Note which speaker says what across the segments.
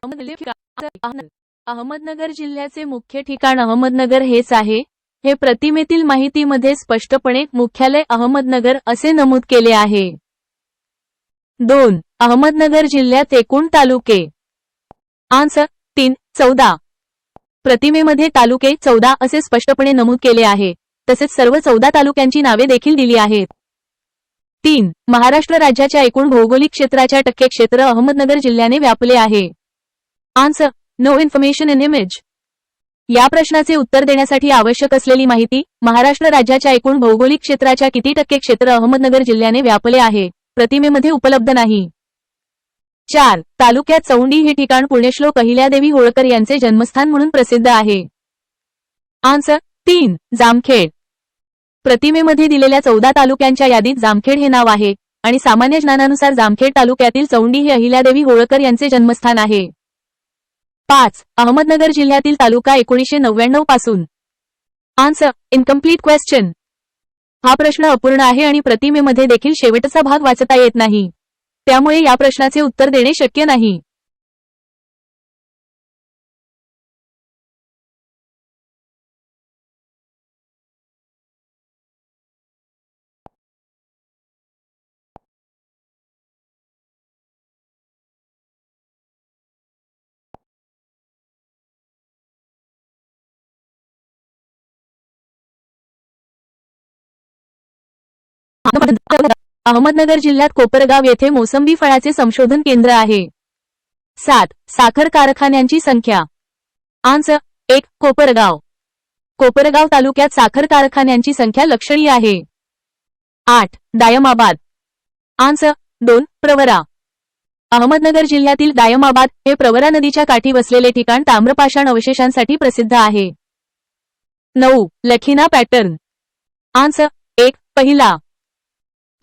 Speaker 1: अहमदनगर जिल्ह्याचे मुख्य ठिकाण अहमदनगर हेच आहे. हे प्रतिमेतील माहितीमध्ये स्पष्टपणे मुख्यालय अहमदनगर असे नमूद केले आहे. 2. अहमदनगर जिल्ह्यात एकूण तालुके. आन्सर 3. 14. प्रतिमेमध्ये तालुके 14 असे स्पष्टपणे नमूद केले आहे. तसेच सर्व 14 तालुक्यांची नावे देखील दिली आहेत. 3. महाराष्ट्र राज्याच्या एकूण भौगोलिक क्षेत्राच्या टक्के क्षेत्र अहमदनगर जिल्ह्याने व्यापले आहे. Answer no information in image. या प्रश्नाचे उत्तर देण्यासाठी आवश्यक असलेली माहिती: महाराष्ट्र राज्याच्या एकूण भौगोलिक क्षेत्राच्या किती टक्के क्षेत्र अहमदनगर जिल्ह्याने व्यापले आहे, प्रतिमेमध्ये उपलब्ध नाही. 4. तालुक्यात चौंडी हे ठिकाण पुण्यश्लोक अहिल्यादेवी होळकर यांचे जन्मस्थान म्हणून प्रसिद्ध आहे. आन्सर 3. जामखेड. प्रतिमेमध्ये दिलेल्या 14 तालुक्यांच्या यादीत जामखेड हे नाव आहे आणि सामान्य ज्ञानानुसार जामखेड तालुक्यातील चौंडी हे अहिल्यादेवी होळकर यांचे जन्मस्थान आहे. 5. अहमदनगर जिल्ह्यातील तालुका 1999 पासून. Answer incomplete question. हा प्रश्न अपूर्ण आहे आणि प्रतिमेमध्ये देखील शेवटचा भाग वाचता येत नाही. त्यामुळे या प्रश्नाचे उत्तर देणे शक्य नाही. अहमदनगर जिल्ह्यात कोपरगाव येथे मोसंबी फळाचे संशोधन केंद्र आहे. 7. साखर कारखान्यांची संख्या. आन्सर 1. कोपरगाव. कोपरगाव तालुक्यात साखर कारखान्यांची संख्या लक्षणीय आहे. 8. दायमाबाद. आन्सर 2. प्रवरा. अहमदनगर जिल्ह्यातील दायमाबाद हे प्रवरा नदीच्या काठी वसलेले ठिकाण ताम्रपाषाण अवशेषांसाठी प्रसिद्ध आहे. 9. लखीना पॅटर्न. आन्सर 1. पहिला.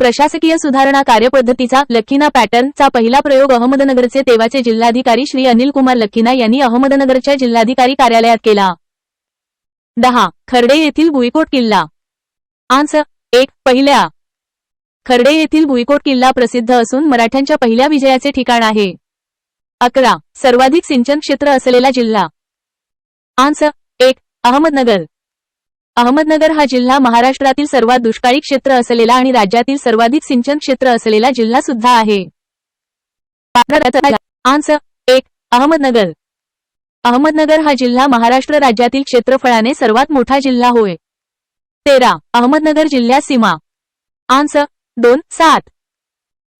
Speaker 1: प्रशासकीय सुधारणा कार्यपद्धतीचा लखीना पॅटर्न चा पहिला प्रयोग अहमदनगरचे तेव्हाचे जिल्हाधिकारी श्री अनिल कुमार लखीना यांनी अहमदनगरच्या जिल्हाधिकारी कार्यालयात केला. 10. खर्डे येथील भुईकोट किल्ला. आन्सर 1. पहिल्या. खर्डे येथील भुईकोट किल्ला प्रसिद्ध असून मराठ्यांच्या पहिल्या विजयाचे ठिकाण आहे. 11. सर्वाधिक सिंचन क्षेत्र असलेला जिल्हा. आन्सर 1. अहमदनगर. अहमदनगर हा जिल्हा महाराष्ट्रातील सर्वात दुष्काळी क्षेत्र असलेला आणि राज्यातील सर्वाधिक सिंचन क्षेत्र असलेला जिल्हा सुद्धा आहे. आन्सर 1. अहमदनगर. अहमदनगर हा जिल्हा महाराष्ट्र राज्यातील क्षेत्रफळाने सर्वात मोठा जिल्हा होय. 13. अहमदनगर जिल्ह्यात सीमा. आन्सर 2. 7.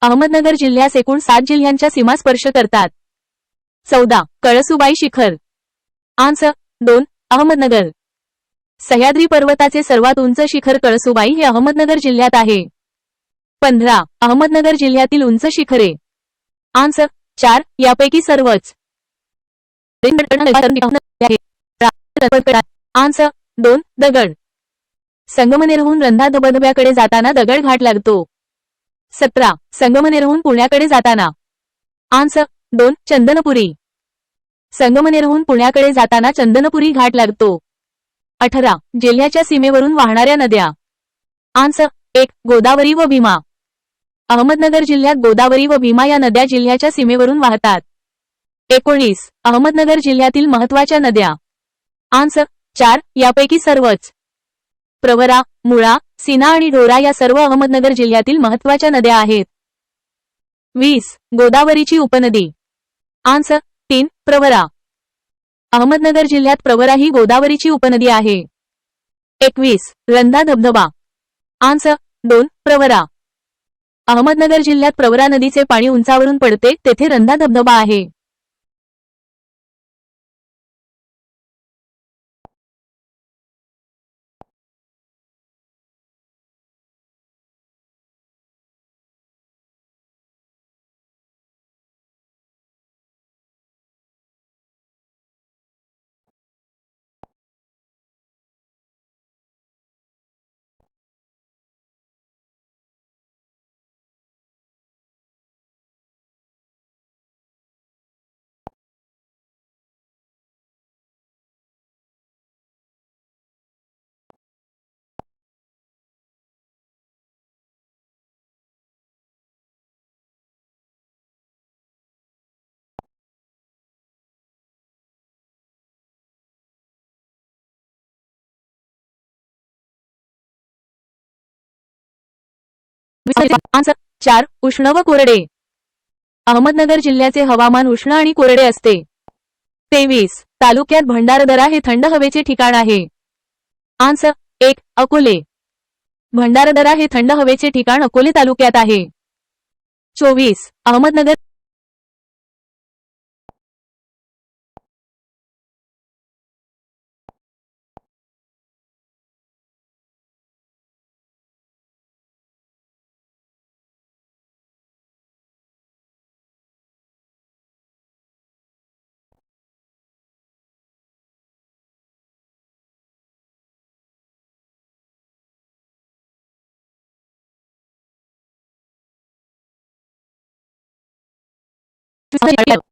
Speaker 1: अहमदनगर जिल्ह्यास एकूण 7 जिल्ह्यांच्या सीमा स्पर्श करतात. 14. कळसुबाई शिखर. आन्सर 2. अहमदनगर. सह्याद्री पर्वताचे सर्वात उंच शिखर कळसुबाई हे अहमदनगर जिल्ह्यात आहे. 15. अहमदनगर जिल्ह्यातील उंच शिखरे. आन्सर 4. यापैकी सर्वच. आन्सर 2. दगड. संगमनेरहून रंधा धबधब्याकडे जाताना दगड घाट लागतो. 17. संगमनेरहून पुण्याकडे जाताना. आन्सर 2. चंदनपुरी. संगमनेरहून पुण्याकडे जाताना चंदनपुरी घाट लागतो. 18. जिल्ह्याच्या सीमेवरून वाहणाऱ्या नद्या. आन्सर 1. गोदावरी व भीमा. अहमदनगर जिल्ह्यात गोदावरी व भीमा या नद्या जिल्ह्याच्या सीमेवरून वाहतात. 19. अहमदनगर जिल्ह्यातील महत्त्वाच्या नद्या. आन्सर 4. यापैकी सर्वच. प्रवरा, मुळा, सीना आणि ढोरा या सर्व अहमदनगर जिल्ह्यातील महत्त्वाच्या नद्या आहेत. 20. गोदावरीची उपनदी. आन्सर 3. प्रवरा. अहमदनगर जिल्ह्यात प्रवरा ही गोदावरीची उपनदी आहे. 21. रंधा धबधबा. आन्सर 2. प्रवरा. अहमदनगर जिल्ह्यात प्रवरा नदीचे पाणी उंचावरून पडते, तेथे रंधा धबधबा आहे. आन्सर 4 उष्ण व कोरडे. अहमदनगर जिल्ह्याचे हवामान उष्ण आणि कोरडे असते. 23 तालुक्यात भंडारदरा हे थंड हवेचे ठिकाण आहे. आन्सर 1 अकोले. भंडारदरा हे थंड हवेचे ठिकाण अकोले तालुक्यात आहे. 24 अहमदनगर.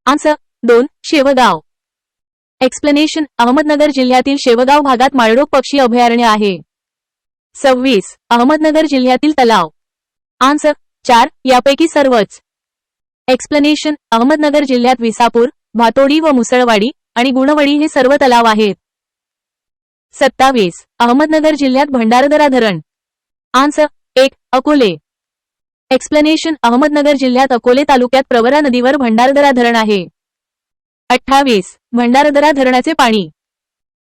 Speaker 1: आन्सर 2 शेवगाव. एक्सप्लेनेशन अहमदनगर जिल्ह्यातील शेवगाव भागात माळढोक पक्षी अभयारण्य आहे. 26 अहमदनगर जिल्ह्यातील तलाव. आन्सर 4 यापैकी सर्वच. एक्सप्लेनेशन अहमदनगर जिल्ह्यात विसापूर, भातोडी व मुसळवाडी आणि गुणवडी हे सर्व तलाव आहेत. 27 अहमदनगर जिल्ह्यात भंडारदरा धरण. आन्सर 1 अकोले. एक्सप्लेनेशन अहमदनगर जिल्ह्यात अकोले तालुक्यात प्रवरा नदीवर भंडारदरा धरण आहे. 28 भंडारदरा धरणाचे पाणी.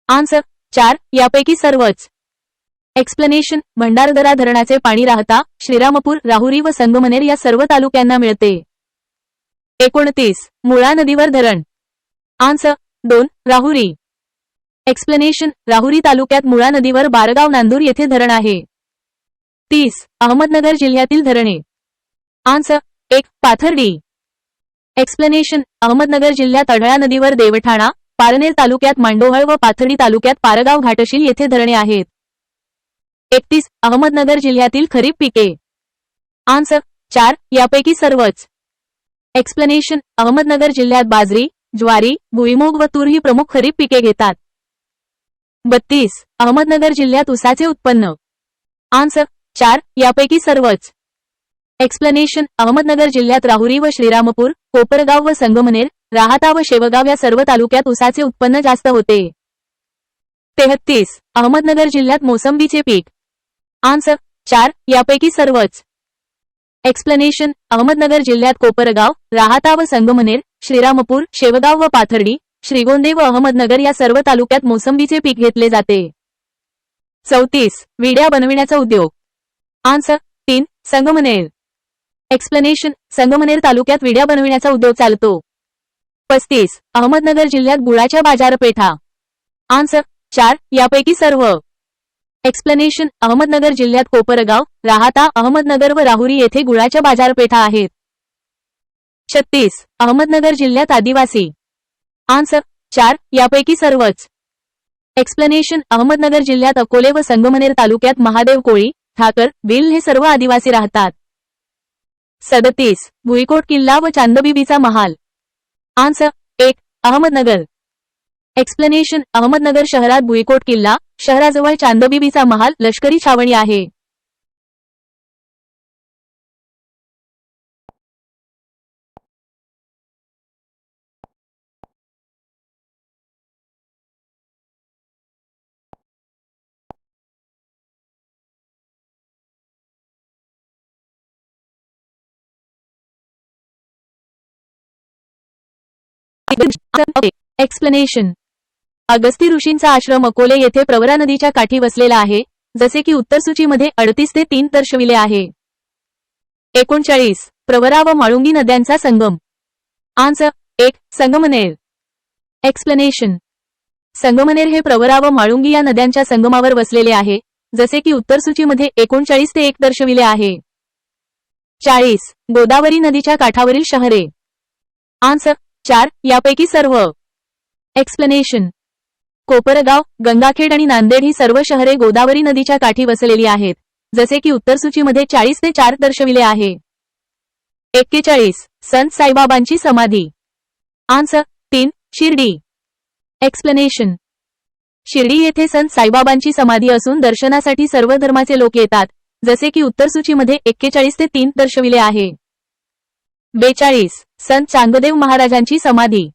Speaker 1: आन्सर 4 यापैकी सर्वच. एक्सप्लेनेशन भंडारदरा धरणाचे पाणी राहता, श्रीरामपूर, राहुरी व संगमनेर या सर्व तालुक्यांना मिळते. 29 मुळा नदीवर धरण. आन्सर 2 राहुरी. एक्सप्लेनेशन राहुरी तालुक्यात मुळा नदीवर बारगाव नांदूर येथे धरण आहे. 30 अहमदनगर जिल्ह्यातील धरणे. आन्सर 1 पाथर्डी. एक्सप्लेनेशन अहमदनगर जिल्ह्यात अढळा नदीवर देवठाणा, पारनेर तालुक्यात मांडोहळ व पाथर्डी तालुक्यात पारगाव घाटशील येथे धरणे आहेत. 31 अहमदनगर जिल्ह्यातील खरीप पिके. आन्सर 4 यापैकी सर्वच. एक्सप्लेनेशन अहमदनगर जिल्ह्यात बाजरी, ज्वारी, भुईमूग व तूर ही प्रमुख खरीप पिके घेतात. 32 अहमदनगर जिल्ह्यात ऊसाचे उत्पन्न. आन्सर 4 यापैकी सर्वच. एक्सप्लेनेशन अहमदनगर जिल्ह्यात राहुरी व श्रीरामपूर, कोपरगाव व संगमनेर, राहाता व शेवगाव या सर्व तालुक्यात ऊसाचे उत्पन्न जास्त होते. 33 अहमदनगर जिल्ह्यात मोसंबीचे पीक. आन्सर 4 यापैकी सर्वच. एक्सप्लेनेशन अहमदनगर जिल्ह्यात कोपरगाव, राहाता व संगमनेर, श्रीरामपूर, शेवगाव व पाथर्डी, श्रीगोंदे व अहमदनगर या सर्व तालुक्यात मोसंबीचे पीक घेतले जाते. 34 विड्या बनविण्याचा उद्योग. आन्सर 3 संगमनेर. एक्सप्लेनेशन संगमनेर तालुक्यात विड्या बनविण्याचा उद्योग चालतो. 35 अहमदनगर जिल्ह्यात गुळाच्या बाजारपेठा. आन्सर 4 यापैकी सर्व. एक्सप्लेनेशन अहमदनगर जिल्ह्यात कोपरगाव, राहाता, अहमदनगर व राहुरी येथे गुळाच्या बाजारपेठा आहेत. 36 अहमदनगर जिल्ह्यात आदिवासी. आन्सर 4 यापैकी सर्वच. एक्सप्लेनेशन अहमदनगर जिल्ह्यात अकोले व संगमनेर तालुक्यात महादेव कोळी, ठाकर, भिल हे सर्व आदिवासी राहतात. 37 भुईकोट किल्ला व चांदबिबीचा महाल. आन्सर 1 अहमदनगर. एक्सप्लेनेशन अहमदनगर शहरात भुईकोट किल्ला, शहराजवळ चांदबिबीचा महाल, लष्करी छावणी आहे. एक्सप्लेनेशन अगस्ती ऋषींचा आश्रम अकोले येथे प्रवरा नदीच्या काठी वसलेला आहे, जसे की उत्तर सूचीमध्ये 38 ते 3 दर्शविले आहे. 39 प्रवरा व माळुंगी नद्यांचा संगम. आन्सर 1 संगमनेर. एक्सप्लेनेशन संगमनेर हे प्रवरा व माळुंगी या नद्यांच्या संगमावर वसलेले आहे, जसे की उत्तर सूचीमध्ये 39 ते 1 दर्शविले आहे. 40 गोदावरी नदीच्या काठावरील शहरे. आन्सर 4 यापैकी सर्व. एक्सप्लेनेशन कोपरगाव, गंगाखेड आणि नांदेड ही सर्व शहरे गोदावरी नदीच्या काठी वसलेली आहेत, जसे की उत्तर सूचीमध्ये 40 ते 4 दर्शविले आहे. 41 संत साईबाबांची समाधी. आन्सर 3 शिर्डी. एक्सप्लेनेशन शिर्डी येथे संत साईबाबांची समाधी असून दर्शनासाठी सर्व धर्माचे लोक येतात, जसे की उत्तर सूचीमध्ये 41 ते 3 दर्शविले आहे. 42 संत चांगदेव महाराजांची समाधी.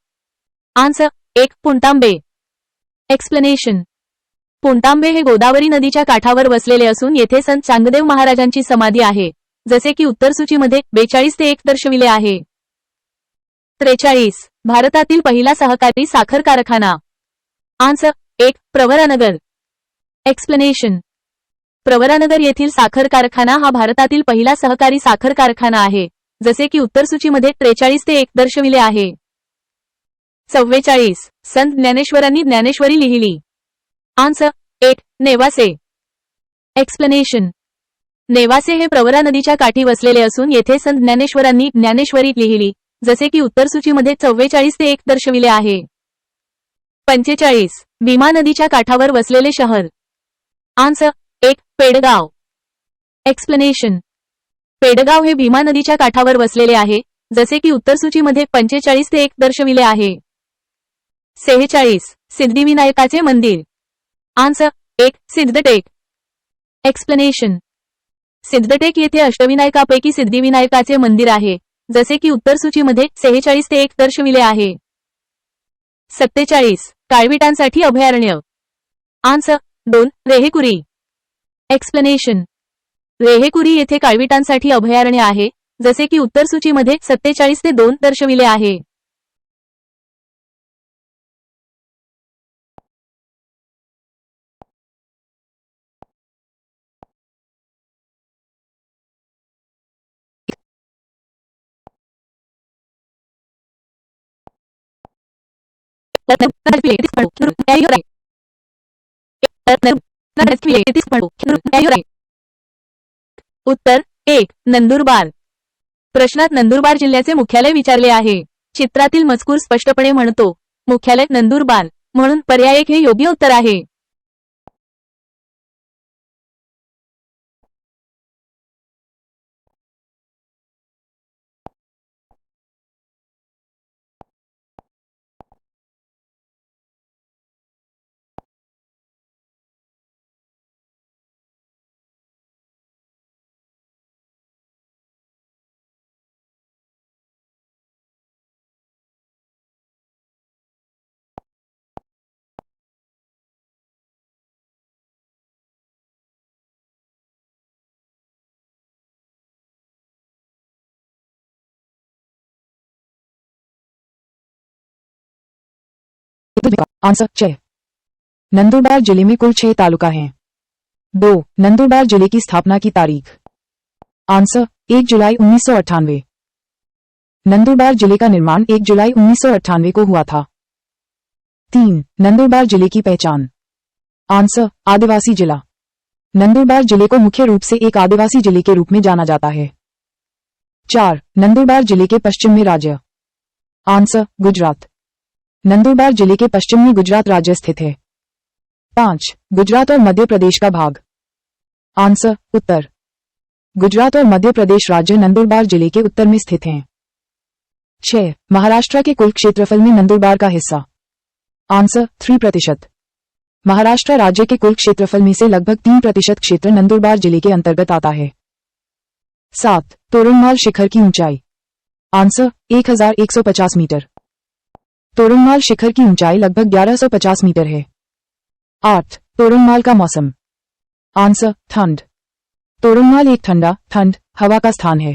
Speaker 1: आन्सर 1 पुणतांबे. एक्सप्लेनेशन पुणतांबे हे गोदावरी नदीच्या काठावर वसलेले असून येथे संत चांगदेव महाराजांची समाधी आहे, जसे की उत्तर सूचीमध्ये 42 ते 1 दर्शविले आहे. 43. भारतातील पहिला सहकारी साखर कारखाना. आन्सर 1. प्रवरानगर. एक्सप्लेनेशन. प्रवरानगर येथील साखर कारखाना हा भारतातील पहिला सहकारी साखर कारखाना आहे, जसे की उत्तर सूचीमध्ये 43 ते 1 दर्शविले आहे. 44. संत ज्ञानेश्वरांनी ज्ञानेश्वरी लिहिली. आन्सर 1. नेवासे. एक्सप्लेनेशन. नेवासे हे प्रवरा नदीच्या काठी वसलेले असून येथे संत ज्ञानेश्वरांनी ज्ञानेश्वरी लिहिली, जसे की उत्तर सूचीमध्ये 44 ते 1 दर्शविले आहे. 45. भीमा नदीच्या काठावर वसलेले शहर. आन्सर 1. पेडगाव. एक्सप्लेनेशन. पेडगाव हे भीमा नदीच्या काठावर वसलेले आहे, जसे की उत्तर सूचीमध्ये 45 ते 1 दर्शविले आहे. 46. सिद्धिविनायकाचे मंदिर. आन्सर 1. सिद्धटेक. एक्सप्लेनेशन. सिद्धटेक येथे अष्टविनायकापैकी सिद्धिविनायकाचे मंदिर आहे, जसे की उत्तर सूचीमध्ये 46 ते 1 दर्शविले आहे. 47. काळविटांसाठी अभयारण्य. आन्सर 2. रेहेकुरी. एक्सप्लेनेशन. रेहेकुरी येथे काळविटांसाठी अभयारण्य आहे, जसे की उत्तर सूचीमध्ये 47 ते 2 दर्शविले आहे. उत्तर 1. नंदुरबार. प्रश्नात नंदुरबार जिल्ह्याचे मुख्यालय विचारले आहे. चित्रातील मजकूर स्पष्टपणे म्हणतो मुख्यालय नंदुरबार, म्हणून पर्याय 1 हे योग्य उत्तर आहे.
Speaker 2: आंसर 6. नंदुरबार जिले में कुल 6 तालुका हैं. 2. नंदुरबार जिले की स्थापना की तारीख. आंसर 1 जुलाई 1998. नंदुरबार जिले का निर्माण 1 जुलाई 1998 को हुआ था. 3. नंदुरबार जिले की पहचान. आंसर आदिवासी जिला. नंदुरबार जिले को मुख्य रूप से एक आदिवासी जिले के रूप में जाना जाता है. 4. नंदुरबार जिले के पश्चिम में राज्य. आंसर गुजरात. नंदुरबार जिले के पश्चिम में गुजरात राज्य स्थित है. 5. गुजरात और मध्य प्रदेश का भाग. आंसर उत्तर. गुजरात और मध्य प्रदेश राज्य नंदुरबार जिले के उत्तर में स्थित हैं. 6. महाराष्ट्र के कुल क्षेत्रफल में नंदुरबार का हिस्सा. आंसर 3%. महाराष्ट्र राज्य के कुल क्षेत्रफल में से लगभग 3% क्षेत्र नंदुरबार जिले के अंतर्गत आता है. 7. तोरणमाल शिखर की ऊंचाई. Answer 1150 metre. तोरणमाल शिखर की ऊंचाई लगभग 1150 मीटर है. 8. तोरणमाल का मौसम. आंसर ठंड. तोरणमाल एक ठंड हवा का स्थान है.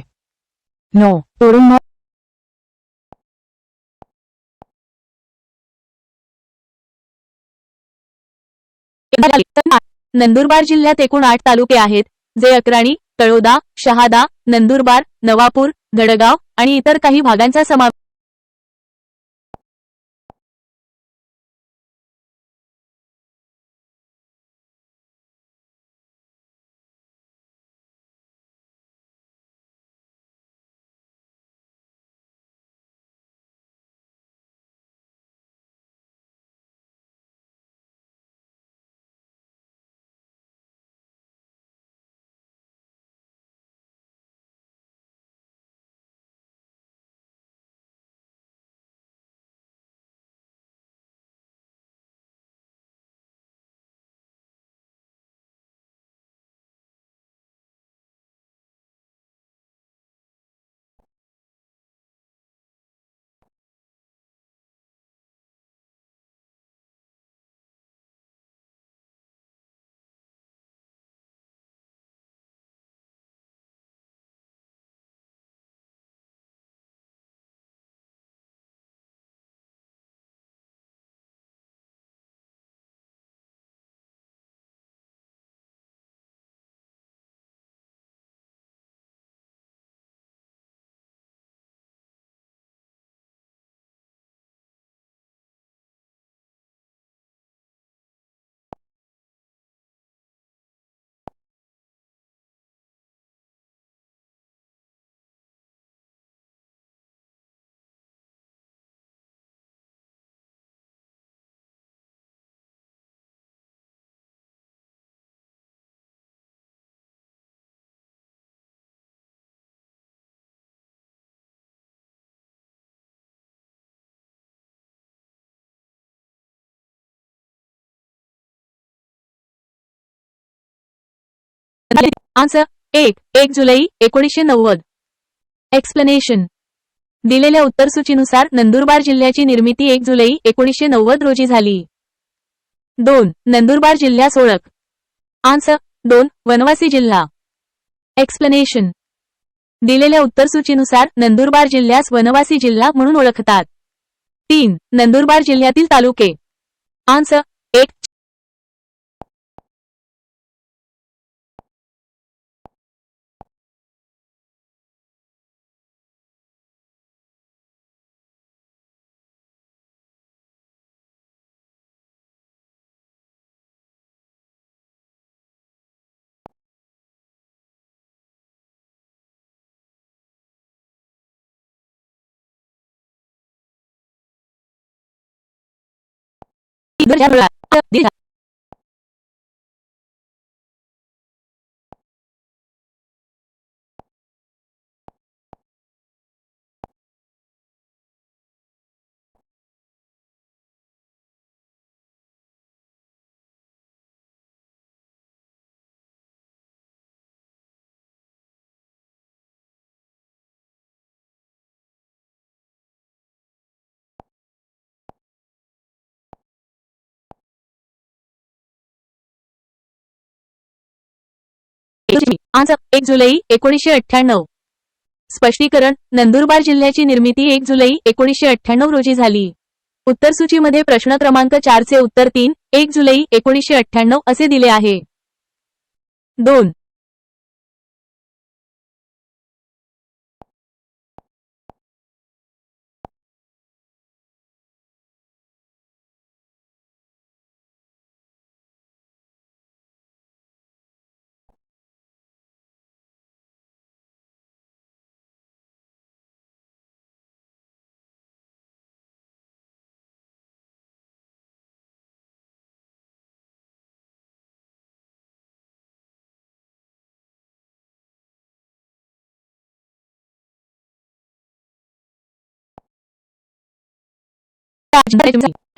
Speaker 2: 9. तोरणमाल
Speaker 1: नंदुरबार जिल्ह्यात एकूण 8 तालुके आहेत, जे अक्राणी, तळोदा, शहादा, नंदुरबार, नवापूर, गडगाव आणि इतर काही भागांचा समावेश आन्सर 1 जुलै 1990. एक्सप्लेनेशन. दिलेल्या उत्तरसूचीनुसार नंदुरबार जिल्ह्याची निर्मिती 1 जुलै 1990 रोजी झाली. 2. नंदुरबार जिल्ह्यास ओळख. आन्सर 2 वनवासी जिल्हा. एक्सप्लेनेशन. दिलेल्या उत्तरसूचीनुसार नंदुरबार जिल्ह्यास वनवासी जिल्हा म्हणून ओळखतात. 3. नंदुरबार जिल्ह्यातील तालुके. आन्सर 1. आन्सर 1 जुलै 1998. स्पष्टीकरण. नंदुरबार जिल्ह्याची निर्मिती 1 जुलै 1998 रोजी झाली. उत्तरसूचीमध्ये प्रश्न क्रमांक 4 चे उत्तर 3 1 जुलै 1998 असे दिले आहे. 2.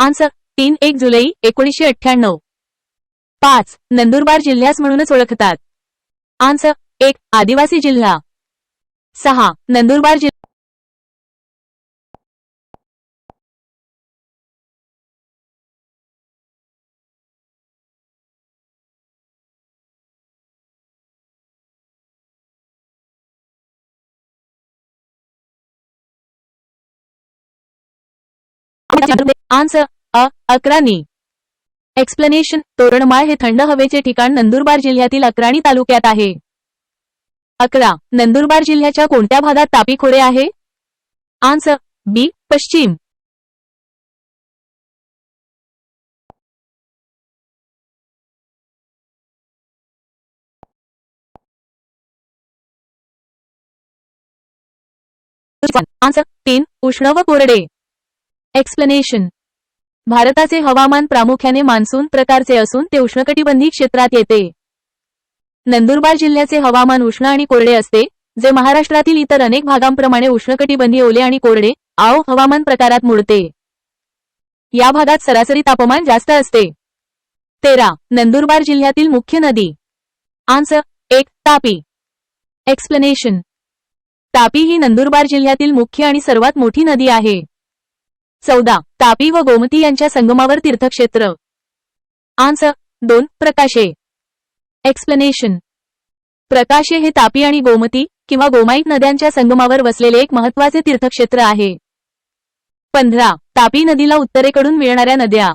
Speaker 1: आन्सर 3 1 जुलै 1998. 5. नंदुरबार जिल्ह्यास म्हणूनच ओळखतात. आन्सर 1 आदिवासी जिल्हा. 6. नंदुरबार जिल्हा आन्सर 11. एक्सप्लेनेशन. तोरणमाळ हे थंड हवेचे ठिकाण नंदुरबार जिल्ह्यातील अक्राणी तालुक्यात आहे. 11. नंदुरबार जिल्ह्याच्या कोणत्या भागात तापी खोरे आहे? आन्सर बी पश्चिम. आन्सर 3 उष्ण व कोरडे. एक्सप्लेनेशन. भारताचे हवामान प्रामुख्याने मान्सून प्रकारचे असून ते उष्णकटिबंधी क्षेत्रात येते. नंदुरबार जिल्ह्याचे हवामान उष्ण आणि कोरडे असते, जे महाराष्ट्रातील इतर अनेक भागांप्रमाणे उष्णकटिबंधी ओले आणि कोरडे हवामान प्रकारात मोडते. या भागात सरासरी तापमान जास्त असते. 13. नंदुरबार जिल्ह्यातील मुख्य नदी. आन्सर 1 तापी. एक्सप्लेनेशन. तापी ही नंदुरबार जिल्ह्यातील मुख्य आणि सर्वात मोठी नदी आहे. 14. तापी व गोमती यांच्या संगमावर तीर्थक्षेत्र. आन्सर 2 प्रकाशे. एक्सप्लेनेशन. प्रकाशे हे तापी आणि गोमती किंवा गोमाईट नद्यांच्या संगमावर वसलेले एक महत्त्वाचे तीर्थक्षेत्र आहे. 15. तापी नदीला उत्तरेकडून मिळणाऱ्या नद्या.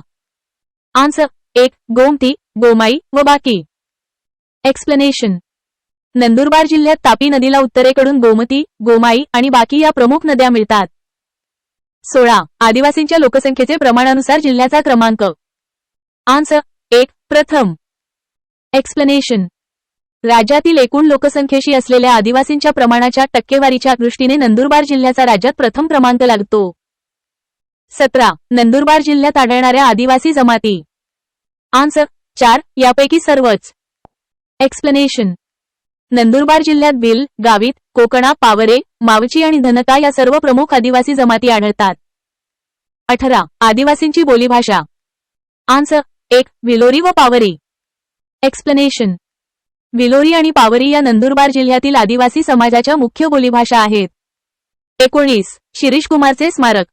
Speaker 1: आन्सर 1 गोमती, गोमाई व बाकी. एक्सप्लेनेशन. नंदुरबार जिल्ह्यात तापी नदीला उत्तरेकडून गोमती, गोमाई आणि बाकी या प्रमुख नद्या मिळतात. 16. आदिवासींच्या लोकसंख्येचे प्रमाणानुसार जिल्ह्याचा क्रमांक. आन्सर 1 प्रथम. एक्सप्लेनेशन. राज्यातील एकूण लोकसंख्येशी असलेल्या आदिवासींच्या प्रमाणाच्या टक्केवारीच्या दृष्टीने नंदुरबार जिल्ह्याचा राज्यात प्रथम क्रमांक लागतो. 17. नंदुरबार जिल्ह्यात आढळणाऱ्या आदिवासी जमाती. आन्सर 4 यापैकी सर्वच. एक्सप्लेनेशन. नंदुरबार जिल्ह्यात भिल, गावित, कोकणा, पावरे, मावची आणि धनका या सर्व प्रमुख आदिवासी जमाती आढळतात. 18. आदिवासींची बोलीभाषा. आन्सर 1 विलोरी व पावरी. एक्सप्लेनेशन. विलोरी आणि पावरी या नंदुरबार जिल्ह्यातील आदिवासी समाजाच्या मुख्य बोलीभाषा आहेत. 19. शिरीष कुमारचे स्मारक.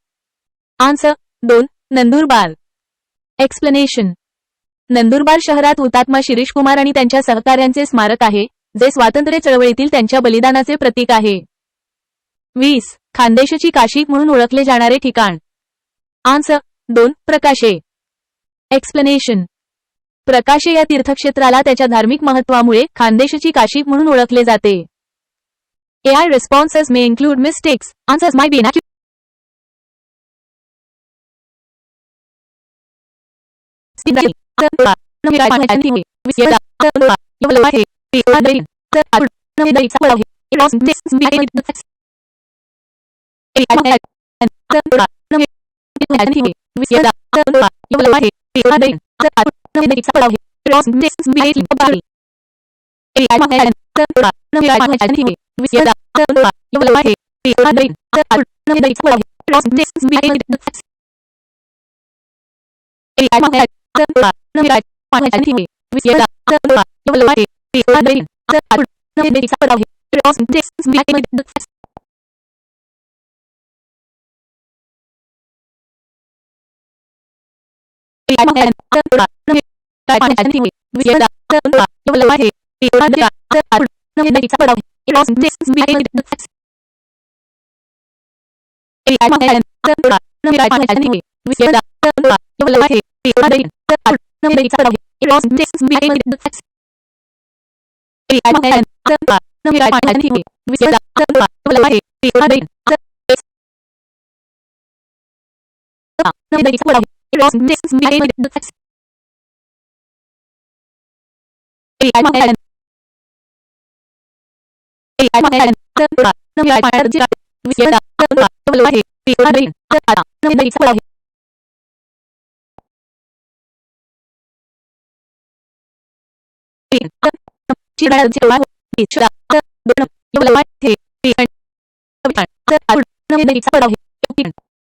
Speaker 1: आन्सर 2. नंदुरबार. एक्सप्लेनेशन. नंदुरबार शहरात हुतात्मा शिरीष कुमार आणि त्यांच्या सहकाऱ्यांचे स्मारक आहे, जे स्वातंत्र्य चळवळीतील त्यांच्या बलिदानाचे प्रतीक आहे. 20. खानदेशची काशी म्हणून ओळखले जाणारे ठिकाण. आन्सर 2. प्रकाशे. एक्सप्लेनेशन. प्रकाशे या तीर्थक्षेत्राला त्याच्या धार्मिक महत्त्वामुळे खानदेशची काशी म्हणून ओळखले जाते. AI responses may include mistakes. Answers might be inaccurate.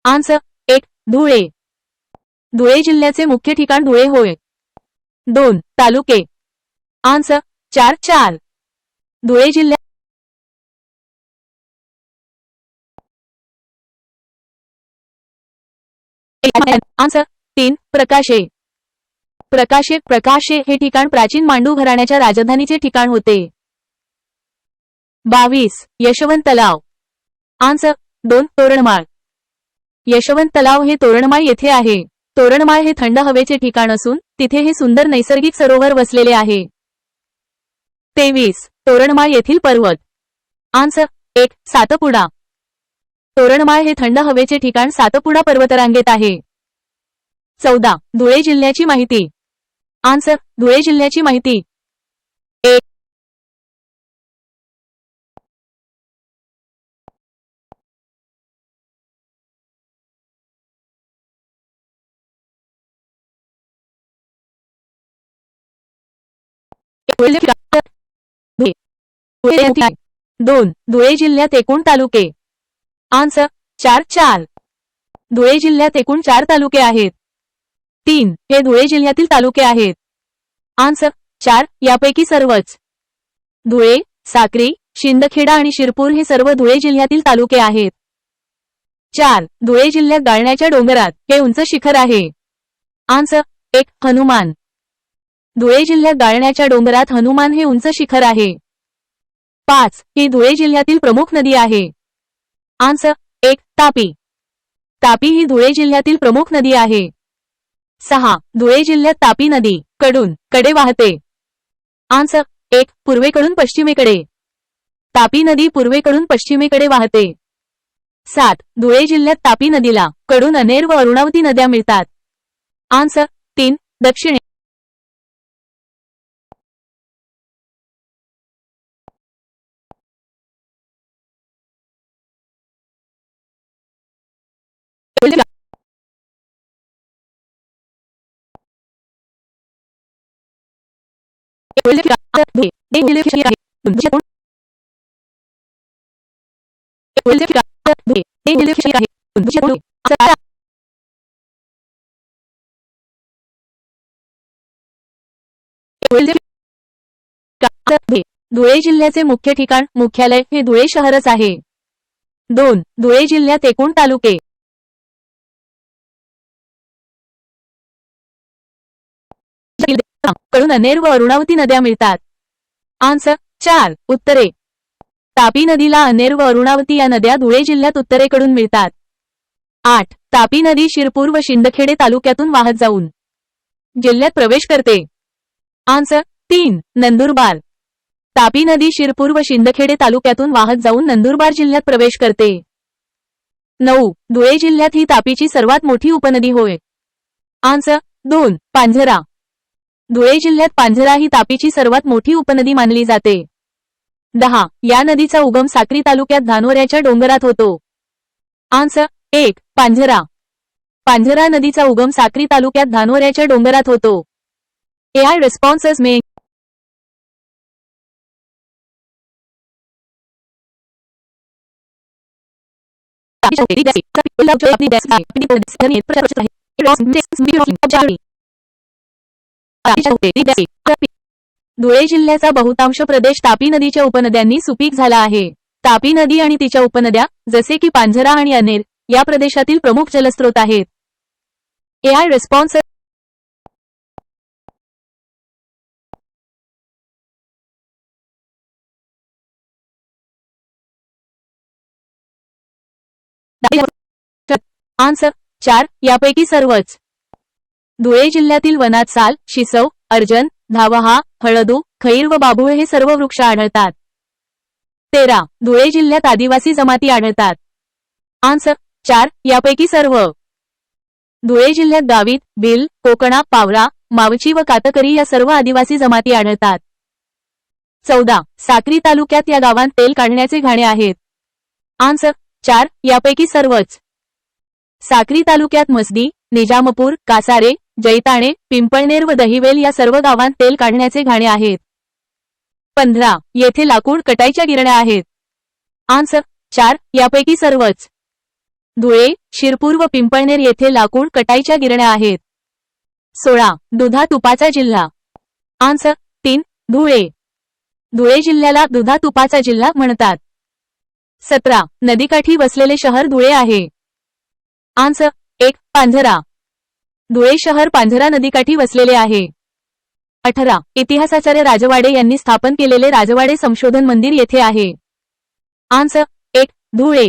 Speaker 1: Answer 1. Dhule. Dhule जिल्ह्याचे मुख्य ठिकाण धुळे होय. 2. तालुके. आन्सर 4. धुळे जिल्ह्यात आन्सर 3. प्रकाशे. प्रकाशे हे ठिकाण प्राचीन मांडू घराण्याच्या राजधानीचे ठिकाण होते. 22. यशवंत तलाव. आन्सर 2. तोरणमाळ. यशवंत तलाव हे तोरणमाळ येथे आहे. तोरणमाळ हे थंड हवेचे ठिकाण असून तिथे हे सुंदर नैसर्गिक सरोवर वसलेले आहे. 23. तोरणमाळ येथील पर्वत. आन्सर 1. सातपुडा. तोरणमाळ हे थंड हवेचे ठिकाण सातपुडा पर्वतरांगेत आहे. 14. धुळे जिल्ह्याची माहिती. आन्सर धुळे जिल्ह्याची माहिती. 1. धुळे. 2. धुळे जिल्ह्यात एकूण तालुके. आन्सर 4. धुळे जिल्ह्यात एकूण 4 तालुके आहेत. 3. हे धुळे जिल्ह्यातील तालुके आहेत. आन्सर 4. यापैकी सर्वच. धुळे, साक्री, शिंदखेडा आणि शिरपूर हे सर्व धुळे जिल्ह्यातील तालुके आहेत. 4. धुळे जिल्ह्यात गाळण्याच्या डोंगरात हे उंच शिखर आहे. आन्सर 1. हनुमान. धुळे जिल्ह्यात गाळण्याच्या डोंगरात हनुमान हे उंच शिखर आहे. 5. ही धुळे जिल्ह्यातील प्रमुख नदी आहे. आन्सर 1. तापी. तापी ही धुळे जिल्ह्यातील प्रमुख नदी आहे. 6. धुळे जिल्ह्यात तापी नदी कडे वाहते. आन्सर 1. पूर्वेकडून पश्चिमेकडे. तापी नदी पूर्वेकडून पश्चिमेकडे वाहते. 7. धुळे जिल्ह्यात तापी नदीला कडून अनेर व अरुणावती नद्या मिळतात. आन्सर 3. दक्षिणे. आन्सर धुळे. धुळे जिल्ह्याचे मुख्य ठिकाण मुख्यालय हे धुळे शहरच आहे. 2. धुळे जिल्ह्यात एकूण तालुके कडून अनेर व अरुणावती नद्या मिळतात. आन्सर 4. उत्तरे. तापी नदीला अनेर व अरुणावती या नद्या धुळे जिल्ह्यात उत्तरेकडून मिळतात. 8. तापी नदी शिरपूर व शिंदखेडे तालुक्यातून वाहत जाऊन जिल्ह्यात प्रवेश करते. आन्सर 3. नंदुरबार. तापी नदी शिरपूर व शिंदखेडे तालुक्यातून वाहत जाऊन नंदुरबार जिल्ह्यात प्रवेश करते. 9. धुळे जिल्ह्यात ही तापीची सर्वात मोठी उपनदी होय. आन्सर 2. पांझरा. धुळे जिल्ह्यात पांझरा ही तापीची सर्वात मोठी उपनदी मानली जाते. 10. या नदीचा उगम साक्री तालुक्यात धानोऱ्याच्या डोंगरात होतो. आन्सर 1. पांझरा. पांझरा नदीचा उगम साक्री तालुक्यात धानोऱ्याच्या डोंगरात होतो. AI responses may धुळे जिल्ह्याचा बहुतांश प्रदेश तापी नदीच्या उपनद्यांनी सुपीक झाला आहे. तापी नदी आणि तिच्या उपनद्या जसे की पांझरा आणि अनेर या प्रदेशातील प्रमुख जलस्रोत आहेत. AI response answer 4. यापैकी सर्वच. धुळे जिल्ह्यातील वनात साल, शिसव, अर्जन, धावहा, हळदू, खैर व बाभूळ हे सर्व वृक्ष आढळतात. 13. धुळे जिल्ह्यात आदिवासी जमाती आढळतात. आन्सर 4. यापैकी सर्व. धुळे जिल्ह्यात गावित, भिल, कोकणा, पावरा, मावची व कातकरी या सर्व आदिवासी जमाती आढळतात. 14. साक्री तालुक्यात या गावांत तेल काढण्याचे घाणे आहेत. आन्सर 4. यापैकी सर्वच. साक्री तालुक्यात मसदी, निजामपूर, कासारे, जैताणे, पिंपळनेर व दहिवेल या सर्व गावांत तेल काढण्याचे घाणे आहेत. 15. येथे लाकूड कटाईच्या गिरण्या आहेत. आन्सर 4. यापैकी सर्वच. धुळे, शिरपूर व पिंपळनेर येथे लाकूड कटाईच्या गिरण्या आहेत. 16. दुधा तुपाचा जिल्हा. आन्सर 3. धुळे. धुळे जिल्ह्याला दुधा तुपाचा जिल्हा म्हणतात. 17. नदीकाठी वसलेले शहर धुळे आहे. आन्सर 1. पांझरा. धुळे शहर पांझरा नदीकाठी वसलेले आहे. 18. इतिहासाचार्य राजवाडे यांनी स्थापन केलेले राजवाडे संशोधन मंदिर येथे आहे. आन्सर 1. धुळे.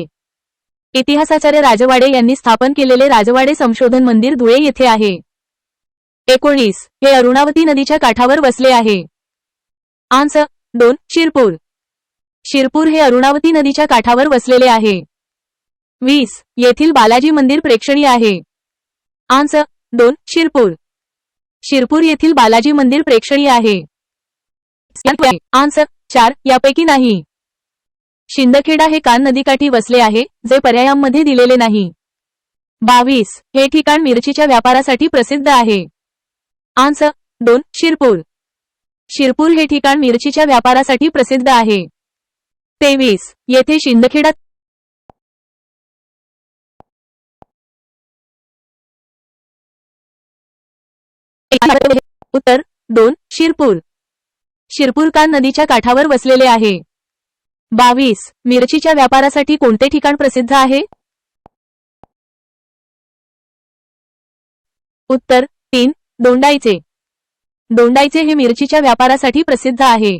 Speaker 1: इतिहासाचार्य राजवाडे यांनी स्थापन केलेले राजवाडे संशोधन मंदिर धुळे येथे आहे. 19. हे अरुणावती नदीच्या काठावर वसले आहे. आन्सर 2. शिरपूर. शिरपूर हे अरुणावती नदीच्या काठावर वसलेले आहे. 20. येथील बालाजी मंदिर प्रेक्षणीय आहे. आन्सर 2. शिरपूर. शिरपूर येथील बालाजी मंदिर प्रेक्षणीय आहे. आन्सर 4. यापैकी नाही. शिंदखेडा हे कान नदीकाठी वसले आहे जे पर्यायांमध्ये दिलेले नाही. 22. हे ठिकाण मिरचीच्या व्यापारासाठी प्रसिद्ध आहे. आन्सर 2. शिरपूर. शिरपूर हे ठिकाण मिरचीच्या व्यापारासाठी प्रसिद्ध आहे. 23. येथे शिंदखेडा उत्तर 2. शिरपूर. शिरपूर कान नदीच्या काठावर वसलेले आहे. 22. मिरचीच्या व्यापारासाठी कोणते ठिकाण प्रसिद्ध आहे? उत्तर 3. दोंडाईचे. दोंडाईचे हे मिरचीच्या व्यापारासाठी प्रसिद्ध आहे.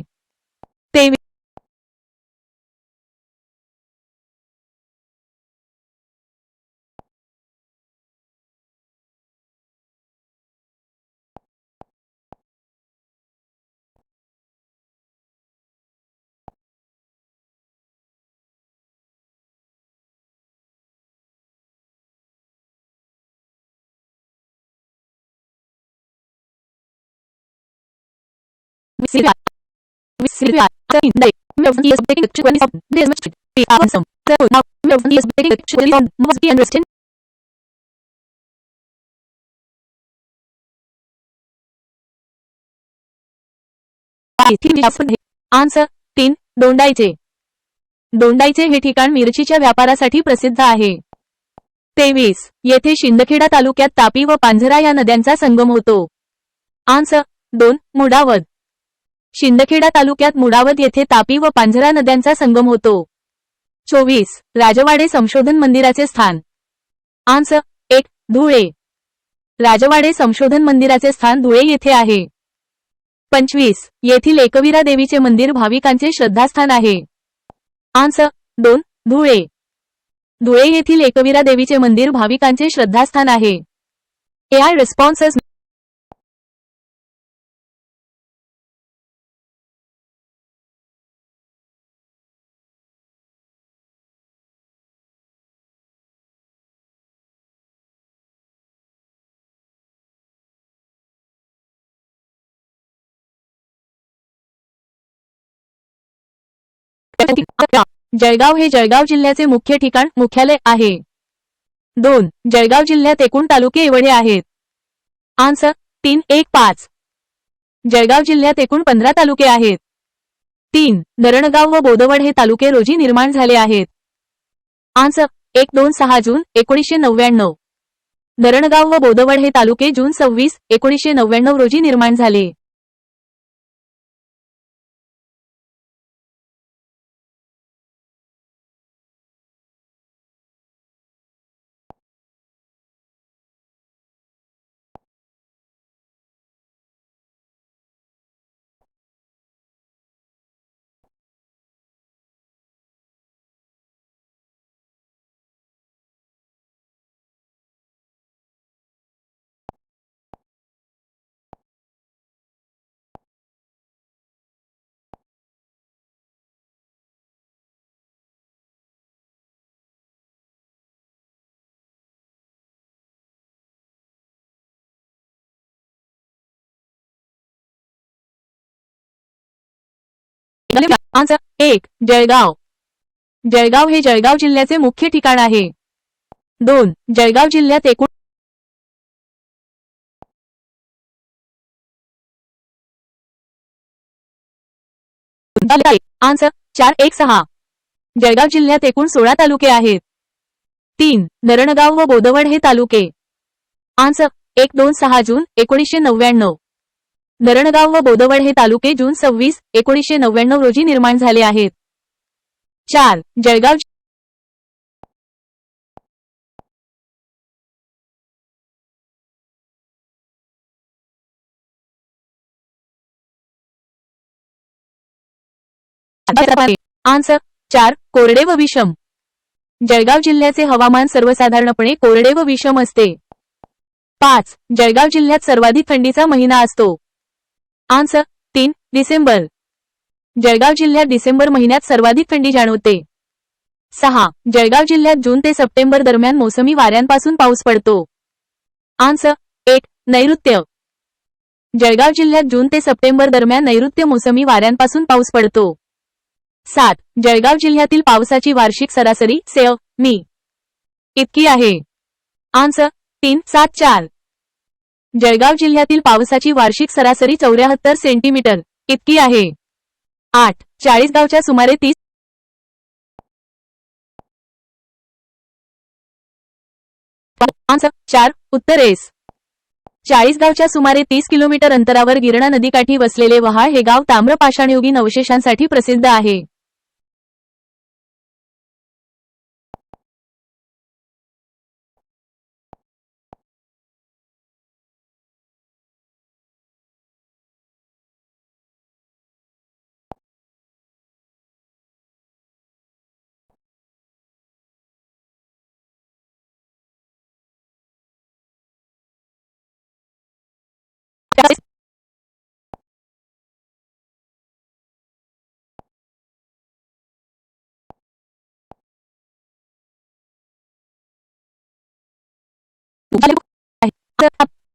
Speaker 1: 23. आन्सर 3. दोंडाईचे. दोंडाईचे हे ठिकाण मिरचीच्या व्यापारासाठी प्रसिद्ध आहे. 23. येथे शिंदखेडा तालुक्यात तापी व पांझरा या नद्यांचा संगम होतो. आन्सर 2. मुडावद. शिंदखेडा तालुक्यात मुडावत येथे तापी व पांझरा नद्यांचा संगम होतो. 24. राजवाडे संशोधन मंदिराचे स्थान. आन्सर 1. धुळे. राजवाडे संशोधन मंदिराचे स्थान धुळे येथे आहे. 25. येथील एकवीरा देवीचे मंदिर भाविकांचे श्रद्धास्थान आहे. आन्सर 2. धुळे. धुळे येथील एकवीरा देवीचे मंदिर भाविकांचे श्रद्धास्थान आहे. AI responses. जळगाव हे जळगाव जिल्ह्याचे मुख्य ठिकाण मुख्यालय आहे. 2. जळगाव जिल्ह्यात एकूण तालुके एवढे आहेत. आन्सर 3, 1, 5. जळगाव जिल्ह्यात एकूण 15 तालुके आहेत. 3. धरणगाव व बोदवड हे तालुके रोजी निर्माण झाले आहेत. आन्सर 1, 2, 6 जून 1999. धरणगाव व बोदवड हे तालुके जून 26, 1999 रोजी निर्माण झाले. आन्सर 1. जळगाव. जळगाव हे जळगाव जिल्ह्याचे मुख्य ठिकाण आहे. 2. जळगाव जिल्ह्यात एकूण आन्सर 4, 1, 6. जळगाव जिल्ह्यात एकूण 16 तालुके आहेत. 3. धरणगाव व बोदवड हे तालुके. आन्सर 1, 2, 6 जून 1999. धरणगाव व बोदवड हे तालुके जून 26, 1999 रोजी निर्माण झाले आहेत. 4. जळगाव आन्सर 4. कोरडे व विषम. जळगाव जिल्ह्याचे हवामान सर्वसाधारणपणे कोरडे व विषम असते. 5. जळगाव जिल्ह्यात सर्वाधिक थंडीचा महिना असतो. आन्सर 3. डिसेंबर. जळगाव जिल्ह्यात डिसेंबर महिन्यात सर्वाधिक थंडी जाणवते. 6. जळगाव जिल्ह्यात जून ते सप्टेंबर दरम्यान मोसमी वाऱ्यांपासून पाऊस पडतो. आन्सर 1. नैऋत्य. जळगाव जिल्ह्यात जून ते सप्टेंबर दरम्यान नैऋत्य मोसमी वाऱ्यांपासून पाऊस पडतो. 7. जळगाव जिल्ह्यातील पावसाची वार्षिक सरासरी मी इतकी आहे. आन्सर 3, 7, 4. जळगाव जिल्ह्यातील पावसाची वार्षिक सरासरी 74 सेंटीमीटर इतकी आहे. 8. चाळीसगावच्या सुमारे 30 आन्सर 4. उत्तरेस. चाळीसगावच्या सुमारे 30 किलोमीटर अंतरावर गिरणा नदीकाठी वसलेले वहाळ हे गाव ताम्र पाषाणयुगीन अवशेषांसाठी प्रसिद्ध आहे.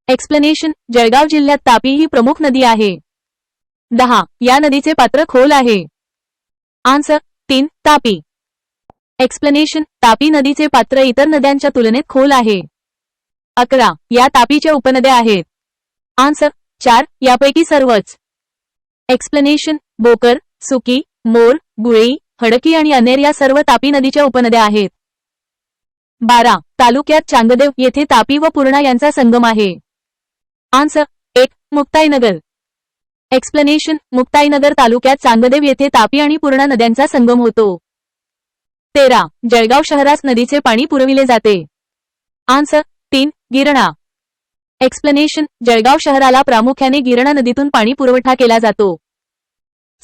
Speaker 1: एक्सप्लेनेशन. जळगाव जिल्ह्यात तापी ही प्रमुख नदी आहे. 10. या नदीचे पात्र खोल आहे. आन्सर 3. तापी. एक्सप्लेनेशन. तापी नदीचे पात्र इतर नद्यांच्या तुलनेत खोल आहे. 11. या तापीच्या उपनद्या आहेत. आन्सर 4. यापैकी सर्वच. एक्सप्लेनेशन. बोकर, सुकी, मोर, गुळी, हडकी आणि अनेर या सर्व तापी नदीच्या उपनद्या आहेत. 12. तालुक्यात चांगदेव येथे तापी व पूर्णा यांचा संगम आहे. आन्सर 1. मुक्ताईनगर. एक्सप्लेनेशन मुक्ताईनगर तालुक्यात चांगदेव येथे तापी आणि पूर्णा नद्यांचा संगम होतो. 13. जळगाव शहरास नदीचे पाणी पुरविले जाते. आन्सर 3. गिरणा. एक्सप्लेनेशन जळगाव शहराला प्रामुख्याने गिरणा नदीतून पाणी पुरवठा केला जातो.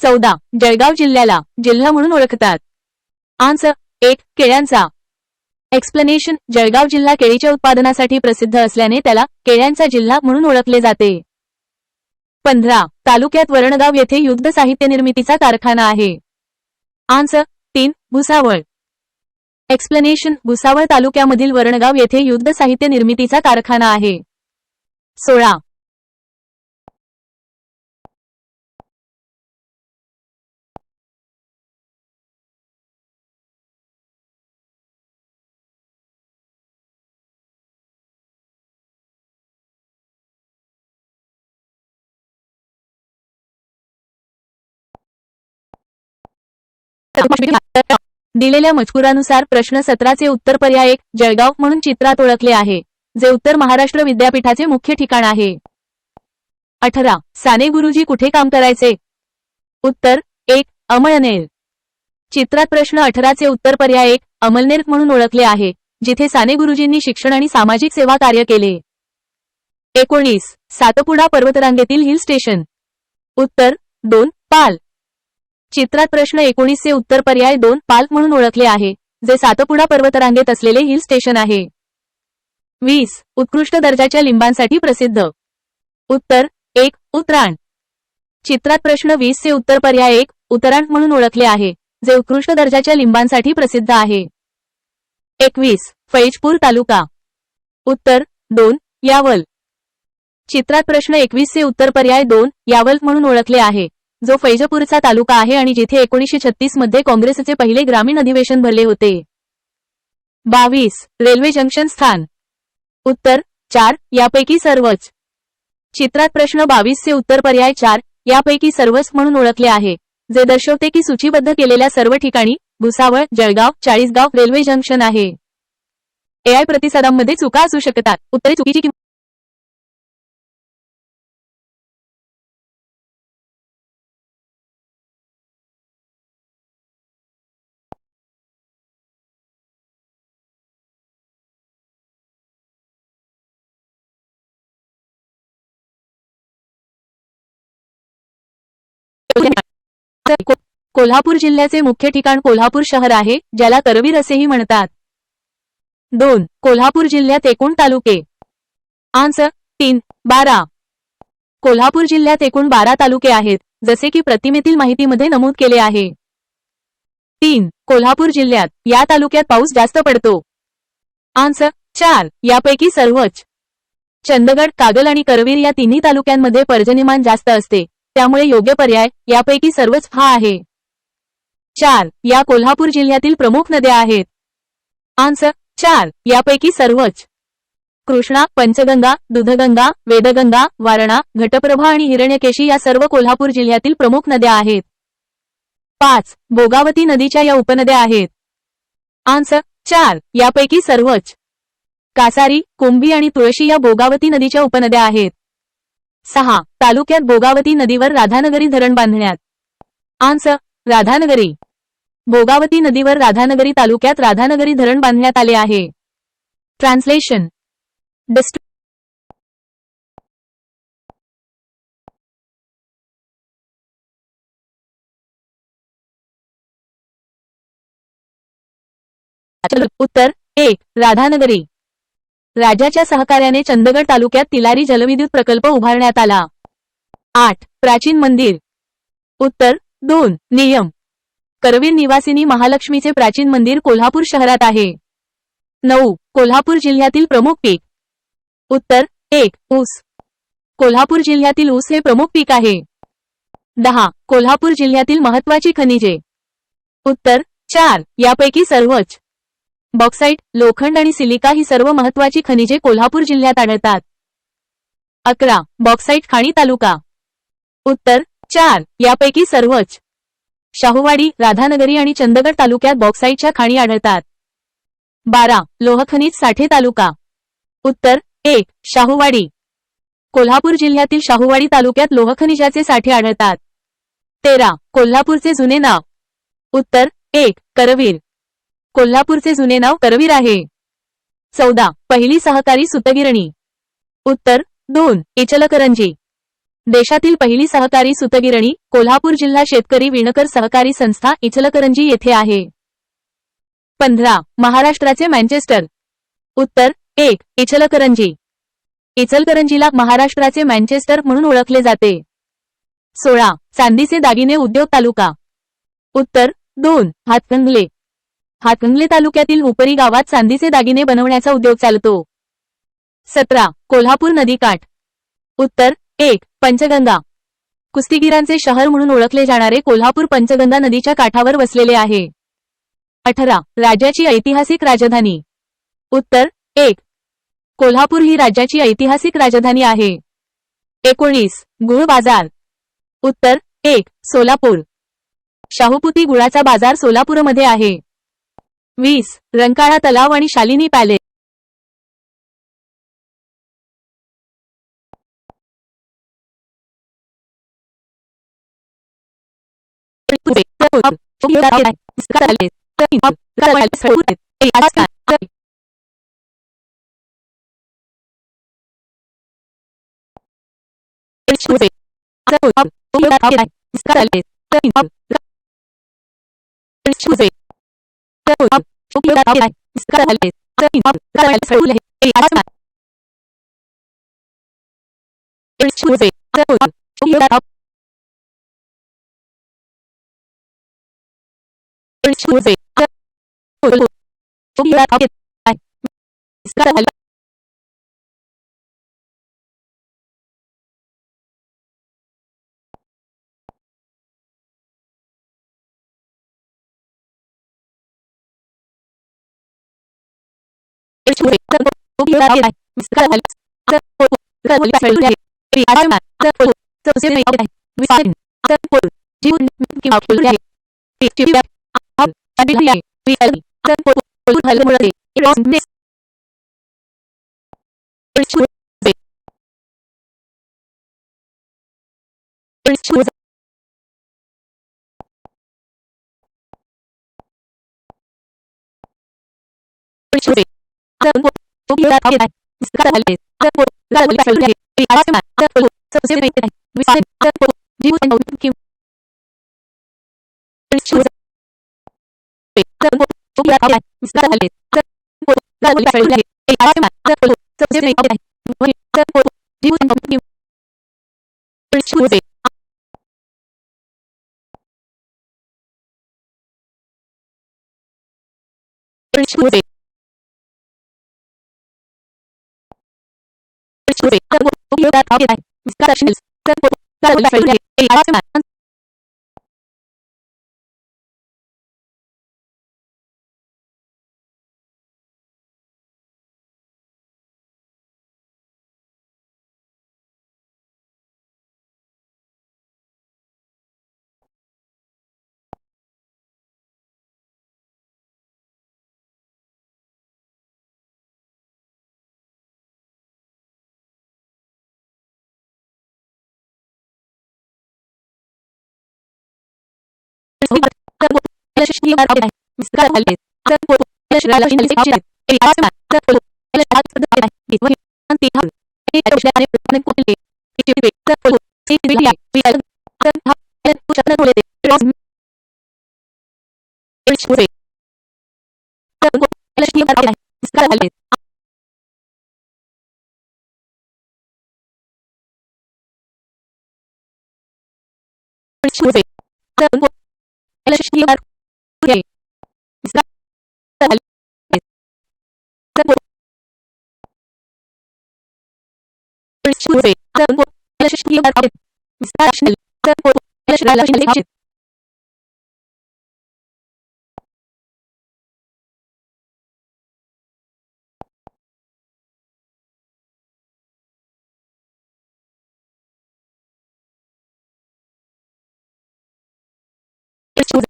Speaker 1: 14. जळगाव जिल्ह्याला जिल्हा म्हणून ओळखतात. आन्सर 1. केळ्यांचा. एक्सप्लेनेशन जळगाव जिल्हा केळीच्या उत्पादनासाठी प्रसिद्ध असल्याने त्याला केळ्यांचा जिल्हा म्हणून ओळखले जाते. 15. तालुक्यात वरणगाव येथे युद्ध साहित्य निर्मितीचा कारखाना आहे. आन्सर 3. भुसावळ. एक्सप्लेनेशन भुसावळ तालुक्यामधील वरणगाव येथे युद्ध साहित्य निर्मितीचा कारखाना आहे. 16. दिलेल्या मजकुरानुसार प्रश्न 17चे उत्तर पर्याय 1 जळगाव म्हणून चित्रात ओळखले आहे, जे उत्तर महाराष्ट्र विद्यापीठाचे मुख्य ठिकाण आहे. 18. साने गुरुजी कुठे काम करायचे? उत्तर 1. अमळनेर. चित्रात प्रश्न 18चे उत्तर पर्याय 1 अमळनेर म्हणून ओळखले आहे, जिथे साने गुरुजींनी शिक्षण आणि सामाजिक सेवा कार्य केले. 19. सातपुडा पर्वतरांगेतील हिल स्टेशन. उत्तर 2. पाल. चित्रात प्रश्न 19चे उत्तर पर्याय 2 पाल म्हणून ओळखले आहे, जे सातपुडा पर्वतरांगेत असलेले हिल स्टेशन आहे. 20. उत्कृष्ट दर्जाच्या लिंबांसाठी प्रसिद्ध. उत्तर 1. उतराण. चित्रात प्रश्न 20चे उत्तर पर्याय 1 उतराण म्हणून ओळखले आहे, जे उत्कृष्ट दर्जाच्या लिंबांसाठी प्रसिद्ध आहे. 21. फैजपूर तालुका. उत्तर 2. यावल. चित्रात प्रश्न 21चे उत्तर पर्याय 2 यावल म्हणून ओळखले आहे, जो फैजपूरचा तालुका आहे आणि जिथे 1936 मध्ये काँग्रेसचे पहिले ग्रामीण अधिवेशन भरले होते. 22. रेल्वे जंक्शन स्थान. उत्तर 4. यापैकी सर्वच. चित्रात प्रश्न 22चे उत्तर पर्याय 4 यापैकी सर्वच म्हणून ओळखले आहे, जे दर्शवते की सूचीबद्ध केलेल्या सर्व ठिकाणी भुसावळ, जळगाव, चाळीसगाव रेल्वे जंक्शन आहे. एआय प्रतिसादांमध्ये चुका असू शकतात. उत्तरे चुकीची किंवा कोल्हापूर जिल्ह्याचे मुख्य ठिकाण कोल्हापूर शहर आहे, ज्याला करवीर असेही म्हणतात. 2. कोल्हापूर जिल्ह्यात एकूण तालुके. आन्सर 3. 12. कोल्हापूर जिल्ह्यात एकूण 12 तालुके आहेत, जसे की प्रतिमेतील माहितीमध्ये नमूद केले आहे. 3. कोल्हापूर जिल्ह्यात या तालुक्यात पाऊस जास्त पडतो. आन्सर 4. यापैकी सर्वच. चंदगड, कागल आणि करवीर या तिन्ही तालुक्यांमध्ये पर्जन्यमान जास्त असते, त्यामुळे योग्य पर्याय यापैकी सर्वच हा आहे. 4. या कोल्हापूर जिल्ह्यातील प्रमुख नद्या आहेत. आन्सर 4. यापैकी सर्वच. कृष्णा, पंचगंगा, दूधगंगा, वेदगंगा, वारणा, घटप्रभा आणि हिरण्यकेशी या सर्व कोल्हापूर जिल्ह्यातील प्रमुख नद्या आहेत. 5. भोगावती नदीच्या या उपनद्या आहेत. आन्सर 4. यापैकी सर्वच. कासारी, कुंभी आणि तुळशी या भोगावती नदीच्या उपनद्या आहेत. 6. तालुक्यात भोगावती नदीवर राधानगरी धरण बांधण्यात. आन्सर राधानगरी. भोगावती नदीवर राधानगरी तालुक्यात राधानगरी धरण बांधण्यात आले आहे. ट्रान्सलेशन उत्तर 1. राधानगरी. राज्याच्या सहकार्याने चंदगड तालुक्यात तिलारी जलविद्युत प्रकल्प उभारण्यात आला. 8. प्राचीन मंदिर. उत्तर 2. नियम. करवीर निवासिनी महालक्ष्मीचे प्राचीन मंदिर कोल्हापूर शहरात आहे. 9. कोल्हापूर जिल्ह्यातील प्रमुख पीक. उत्तर 1. ऊस. कोल्हापूर जिल्ह्यातील ऊस हे प्रमुख पीक आहे. 10. कोल्हापूर जिल्ह्यातील महत्त्वाची खनिजे. उत्तर 4. यापैकी सर्वच. बॉक्साईट, लोखंड आणि सिलिका ही सर्व महत्त्वाची खनिजे कोल्हापूर जिल्ह्यात आढळतात. 11. बॉक्साईट खाणी तालुका. उत्तर 4. यापैकी सर्वच. शाहूवाडी, राधानगरी आणि चंदगड तालुक्यात बॉक्साईटच्या खाणी आढळतात. 12. लोहखनिज साठे तालुका. उत्तर 1. शाहूवाडी. कोल्हापूर जिल्ह्यातील शाहूवाडी तालुक्यात लोहखनिजाचे साठे आढळतात. 13. कोल्हापूरचे जुने नाव. उत्तर 1. करवीर. कोल्हापूरचे जुने नाव करवीर आहे. 14. पहिली सहकारी सुतगिरणी. उत्तर 2. इचलकरंजी. देशातील पहिली सहकारी सुतगिरणी कोल्हापूर जिल्हा शेतकरी विणकर सहकारी संस्था इचलकरंजी येथे आहे. 15. महाराष्ट्राचे मँचेस्टर. उत्तर 1. इचलकरंजी. इचलकरंजीला महाराष्ट्राचे मँचेस्टर म्हणून ओळखले जाते. 16. चांदीचे दागिने उद्योग तालुका. उत्तर 2. हातकणंगले. हातकणंगले तालुक्यातील उपरी गावात चांदीचे दागिने बनवण्याचा उद्योग चालतो. 17. कोल्हापूर नदीकाठ. उत्तर 1. पंचगंगा. कुस्तीगिरांचे शहर म्हणून ओळखले जाणारे कोल्हापूर पंचगंगा नदीच्या काठावर वसलेले आहे. 18. राज्याची ऐतिहासिक राजधानी. उत्तर 1. कोल्हापूर ही राज्याची ऐतिहासिक राजधानी आहे. 19. गुळ बाजार. उत्तर 1. सोलापूर. शाहूपुती गुळाचा बाजार सोलापूरमध्ये आहे. 20. रंकाळा तलाव आणि शालिनी पॅलेस.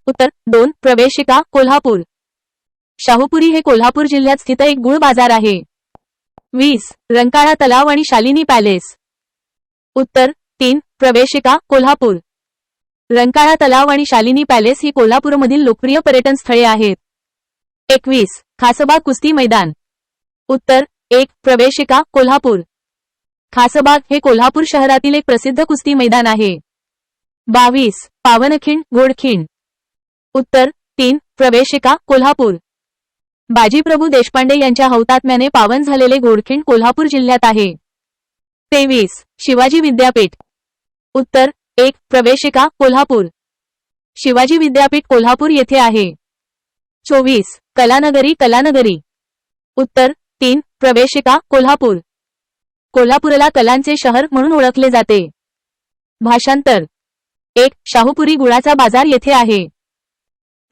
Speaker 1: उत्तर 2. प्रवेशिका कोल्हापूर. शाहूपुरी हे कोल्हापूर जिल्ह्यात स्थित एक गुळ बाजार आहे. 20. रंकाळा तलाव आणि शालिनी पॅलेस. उत्तर 3 प्रवेशिका कोल्हापूर. रंकाळा तलाव आणि शालिनी पॅलेस ही कोल्हापूरमधील लोकप्रिय पर्यटन स्थळे आहेत. 21 खासबाग कुस्ती मैदान. उत्तर 1 प्रवेशिका कोल्हापूर. खासबाग हे कोल्हापूर शहरातील एक प्रसिद्ध कुस्ती मैदान आहे. 22 पावनखिंड घोडखिंड. उत्तर 3 प्रवेशिका कोल्हापूर. बाजीप्रभू देशपांडे यांच्या हौतात्म्याने पावन झालेले घोडखिंड कोल्हापूर जिल्ह्यात आहे. 23 शिवाजी विद्यापीठ. उत्तर 1 प्रवेशिका कोल्हापूर. शिवाजी विद्यापीठ कोल्हापूर येथे आहे. 24 कलानगरी कलानगरी. उत्तर 3 प्रवेशिका कोल्हापूर. कोल्हापूरला कलांचे शहर म्हणून ओळखले जाते. भाषांतर. 1 शाहूपुरी गुळाचा बाजार येथे आहे.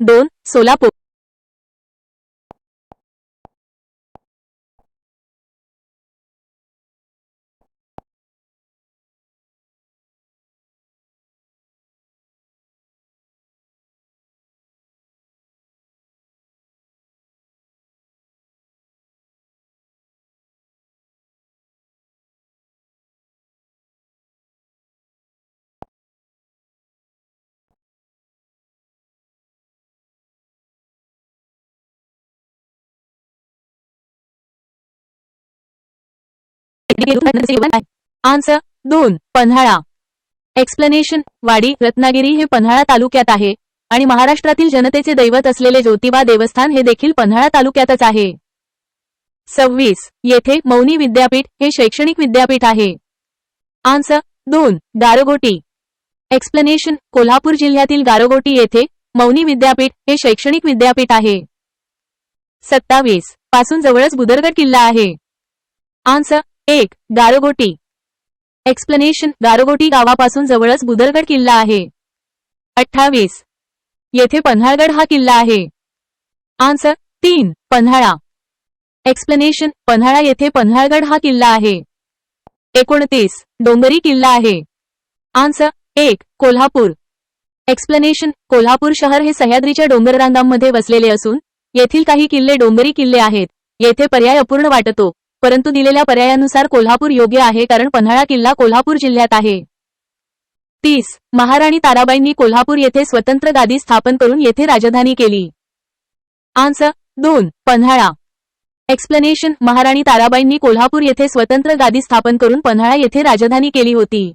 Speaker 1: 2 सोलापूर. आन्सर 2 पन्हाळा. एक्सप्लेनेशन. वाडी रत्नागिरी हे पन्हाळा तालुक्यात आहे आणि महाराष्ट्रातील जनतेचे दैवत असलेले ज्योतिबा देवस्थान हे देखील पन्हाळा तालुक्यातच आहे. 26 येथे मौनी विद्यापीठ हे शैक्षणिक विद्यापीठ आहे. आन्सर 2 गारगोटी. एक्सप्लेनेशन. कोल्हापूर जिल्ह्यातील गारगोटी येथे मौनी विद्यापीठ हे शैक्षणिक विद्यापीठ आहे. 27 पासून जवळच बुदरगड किल्ला आहे. आन्सर 1 गारगोटी. एक्सप्लेनेशन. गारगोटी गावापासून जवळच बुदरगड किल्ला आहे. 28 येथे पन्हाळगड हा किल्ला आहे. आन्सर 3 पन्हाळा. एक्सप्लेनेशन. पन्हाळा येथे पन्हाळगड हा किल्ला आहे. 29 डोंगरी किल्ला आहे. आन्सर 1 कोल्हापूर. एक्सप्लेनेशन. कोल्हापूर शहर हे सह्याद्रीच्या डोंगररांगांमध्ये वसलेले असून येथील काही किल्ले डोंगरी किल्ले आहेत. येथे पर्याय अपूर्ण वाटतो, परंतु दिलेल्या पर्यायानुसार कोल्हापूर योग्य आहे कारण पन्हाळा किल्ला कोल्हापूर जिल्ह्यात आहे. 30 महाराणी ताराबाईंनी कोल्हापूर येथे स्वतंत्र गादी स्थापन करून येथे राजधानी केली. आन्सर 2 पन्हाळा. एक्सप्लेनेशन. महाराणी ताराबाईंनी कोल्हापूर येथे स्वतंत्र गादी स्थापन करून पन्हाळा येथे राजधानी केली होती.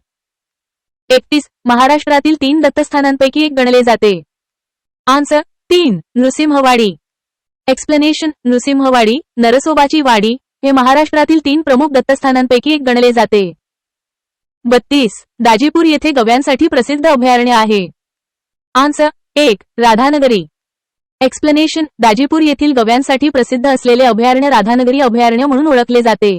Speaker 1: 31 महाराष्ट्रातील 3 दत्तस्थानांपैकी एक गणले जाते. आन्सर 3 नृसिंहवाडी. एक्सप्लेनेशन. नृसिंहवाडी नरसोबाची वाडी हे महाराष्ट्रातील 3 प्रमुख दत्तस्थानांपैकी एक गणले जाते. 32 दाजीपूर येथे गव्यांसाठी प्रसिद्ध अभयारण्य आहे. आन्सर 1 राधानगरी. एक्सप्लेनेशन. दाजीपूर येथील गव्यांसाठी प्रसिद्ध असलेले अभयारण्य राधानगरी अभयारण्य म्हणून ओळखले जाते.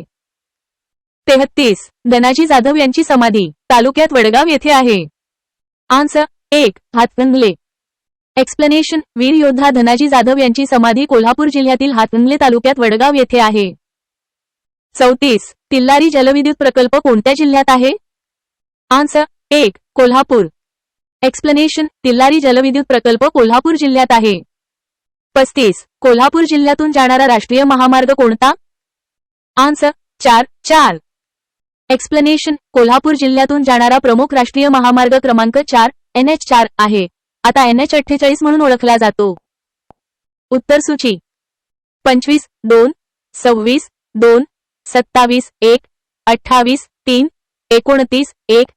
Speaker 1: 33 धनाजी जाधव यांची समाधी तालुक्यात वडगाव येथे आहे. आन्सर 1 हातकणंगले. एक्सप्लेनेशन. वीर योद्धा धनाजी जाधव यांची समाधी कोल्हापूर जिल्ह्यातील हातकणंगले तालुक्यात वडगाव येथे आहे. 34 तिल्लारी जलविद्युत प्रकल्प कोणत्या जिल्ह्यात आहे? आन्सर 1 कोल्हापूर. एक्सप्लेनेशन. तिल्लारी जलविद्युत प्रकल्प कोल्हापूर जिल्ह्यात आहे. 35 कोल्हापूर जिल्ह्यातून जाणारा राष्ट्रीय महामार्ग कोणता? Answer 4 explanation. कोल्हापूर जिल्ह्यातून जाणारा प्रमुख राष्ट्रीय महामार्ग क्रमांक 4 NH4 आहे. आता NH48 म्हणून ओळखला जातो. उत्तर सूची. 25 2 26 2 27 1 28 3 29 1.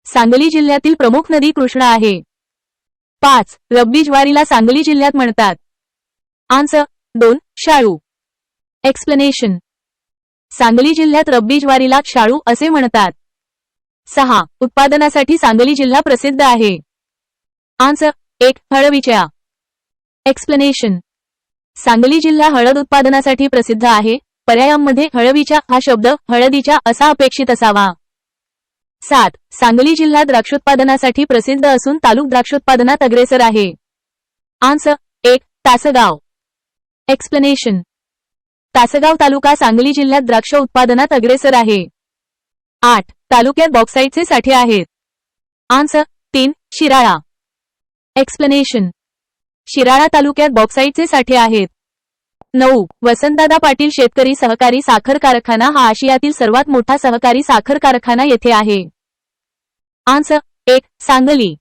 Speaker 1: सांगली जिल्ह्यातील प्रमुख नदी कृष्णा आहे. 5 रब्बी ज्वारीला सांगली जिल्ह्यात म्हणतात. आन्सर 2 शाळू. एक्सप्लेनेशन. सांगली जिल्ह्यात रब्बी ज्वारीला शाळू असे म्हणतात. 6 उत्पादनासाठी सांगली जिल्हा प्रसिद्ध आहे. आन्सर 1. हळवीच्या. एक्सप्लेनेशन. सांगली जिल्हा हळद उत्पादनासाठी प्रसिद्ध आहे. पर्यायांमध्ये हळवीच्या हा शब्द हळदीच्या असा अपेक्षित असावा. 7. सांगली जिल्हा द्राक्षोत्पादनासाठी प्रसिद्ध असून तालुक द्राक्षोत्पादनात अग्रेसर आहे. आन्सर 1. तासगाव. एक्सप्लेनेशन. तासगाव तालुका सांगली जिल्ह्यात द्राक्ष उत्पादनात अग्रेसर आहे. 8. तालुक्यात बॉक्साईटचे साठे आहेत. आन्सर 3. शिराळा. एक्सप्लेनेशन. शिराळा तालुक्यात बॉक्साईटचे साठे आहेत. 9. वसंतदादा पाटील शेतकरी सहकारी साखर कारखाना हा आशियातील सर्वात मोठा सहकारी साखर कारखाना येथे आहे. आन्सर 1. सांगली.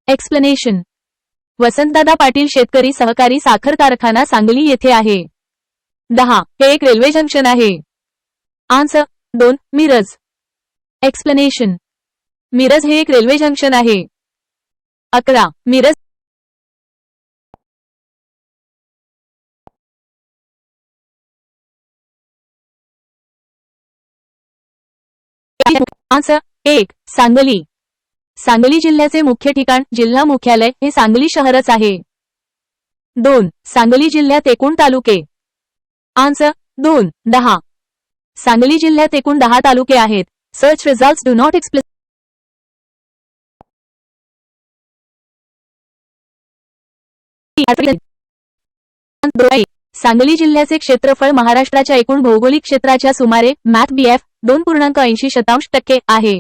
Speaker 1: एक्सप्लेनेशन. वसंतदादा पाटील शेतकरी सहकारी साखर कारखाना सांगली येथे आहे. 10. हे एक रेल्वे जंक्शन आहे. आन्सर 2. मिरज. एक्सप्लेनेशन. मिरज हे एक रेल्वे जंक्शन आहे. 11. मिरज आन्सर 1. सांगली. सांगली जिल्ह्याचे मुख्य ठिकाण जिल्हा मुख्यालय हे सांगली शहरच आहे. 2. सांगली जिल्ह्यात एकूण तालुके. आन्सर 2. 10. सांगली जिल्ह्यात एकूण 10 तालुके आहेत. Search results do not explain. Sangli जिल्ह्याचे क्षेत्रफळ महाराष्ट्राच्या एकूण भौगोलिक क्षेत्राच्या सुमारे मॅथ BF 2.80% आहे.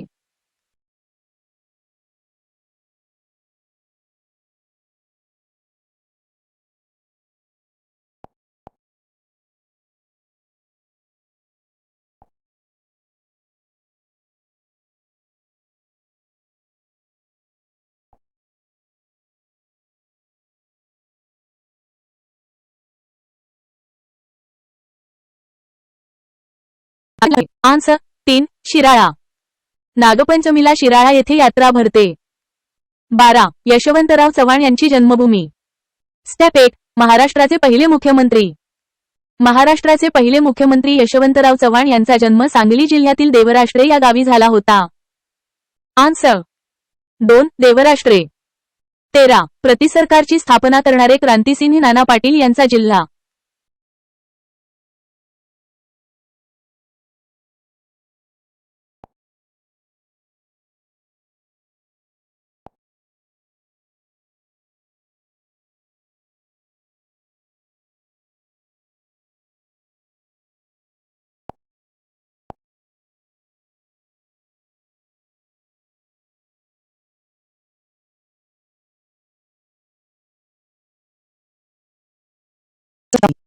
Speaker 1: आन्सर 3. शिराळा. नागपंचमीला शिराळा येथे यात्रा भरते. 12. यशवंतराव चव्हाण यांची जन्मभूमी. स्टेप 1. महाराष्ट्राचे पहिले मुख्यमंत्री. महाराष्ट्राचे पहिले मुख्यमंत्री यशवंतराव चव्हाण यांचा जन्म सांगली जिल्ह्यातील देवराष्ट्रे या गावी झाला होता. आन्सर 2. देवराष्ट्रे. 13. प्रतिसरकारची स्थापना करणारे क्रांतिसिंह नाना पाटील यांचा जिल्हा.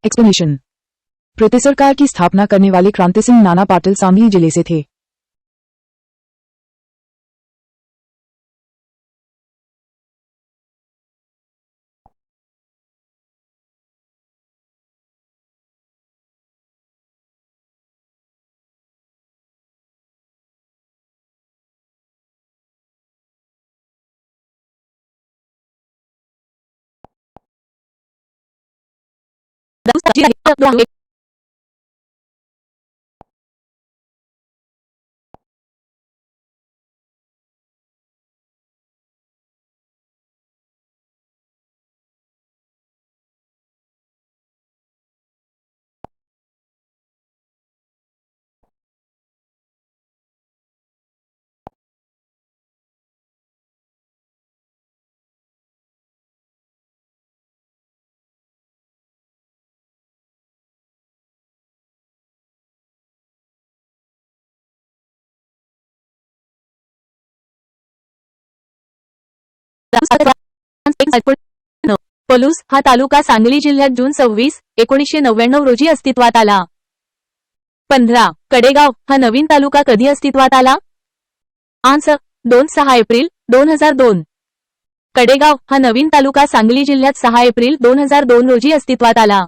Speaker 2: एक्सप्लेनेशन. प्रतिसरकार की स्थापना करने वाले क्रांति सिंह नाना पाटिल सांगली जिले से थे.
Speaker 1: पलूस हा तालुका सांगली जिल्ह्यात जून 26, 1999 रोजी अस्तित्वात आला. 15. कडेगाव हा नवीन तालुका कधी अस्तित्वात आला? Answer 2-6 April 2002. कडेगाव हा नवीन तालुका सांगली जिल्ह्यात 6 एप्रिल 2002 रोजी अस्तित्वात आला.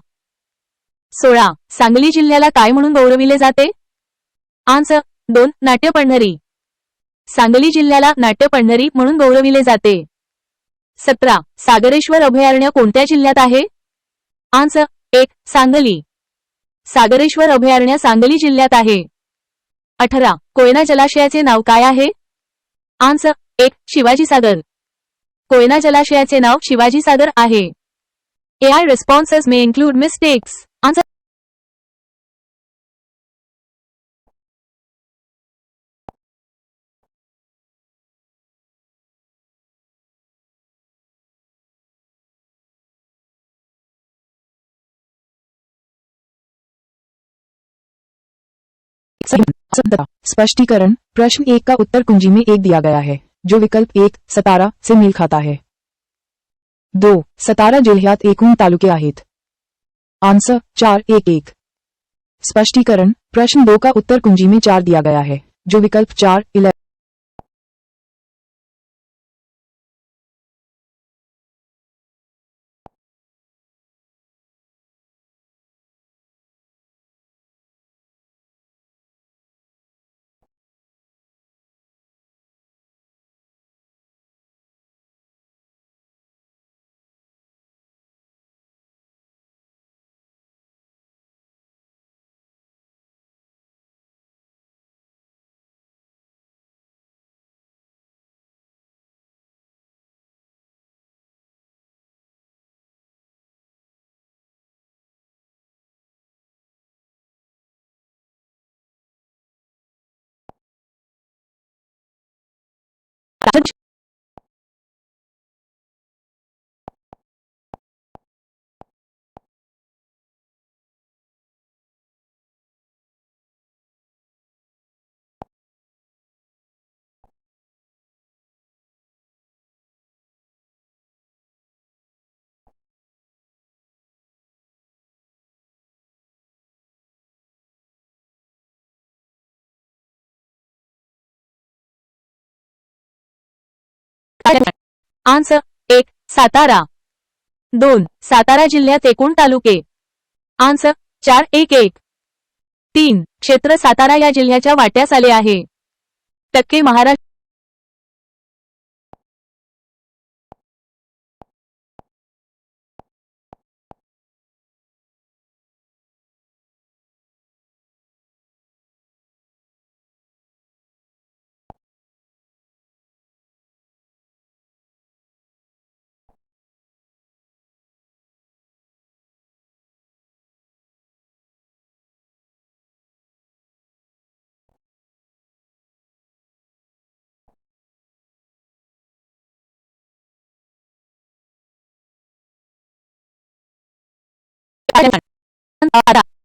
Speaker 1: 16. सांगली जिल्ह्याला काय म्हणून गौरविले जाते? आन्सर 2. नाट्य पंढरी. सांगली जिल्ह्याला नाट्य पंढरी म्हणून गौरविले जाते. 17. सागरेश्वर अभयारण्य कोणत्या जिल्ह्यात आहे? आन्सर 1. सांगली. सागरेश्वर अभयारण्य सांगली जिल्ह्यात आहे. 18. कोयना जलाशयाचे नाव काय आहे? आन्सर 1. शिवाजी सागर. कोयना जलाशयाचे नाव शिवाजी सागर आहे. AI responses may include mistakes. Answer.
Speaker 2: स्पष्टीकरण. प्रश्न 1 का उत्तर कुंजी में 1 दिया गया है, जो विकल्प 1 सातारा से मेल खाता है. 2 सातारा जिल्ह्यात एकूण तालुके आहेत. आन्सर 411. स्पष्टीकरण. प्रश्न 2 का उत्तर कुंजी में 4 दिया गया है, जो विकल्प 4 11.
Speaker 1: आन्सर. 1 सातारा. 2 सातारा जिल्ह्यात एकूण तालुके. आन्सर 411. 3 क्षेत्र सातारा या जिल्ह्याच्या वाट्यास आले आहे. टक्के महाराष्ट्र.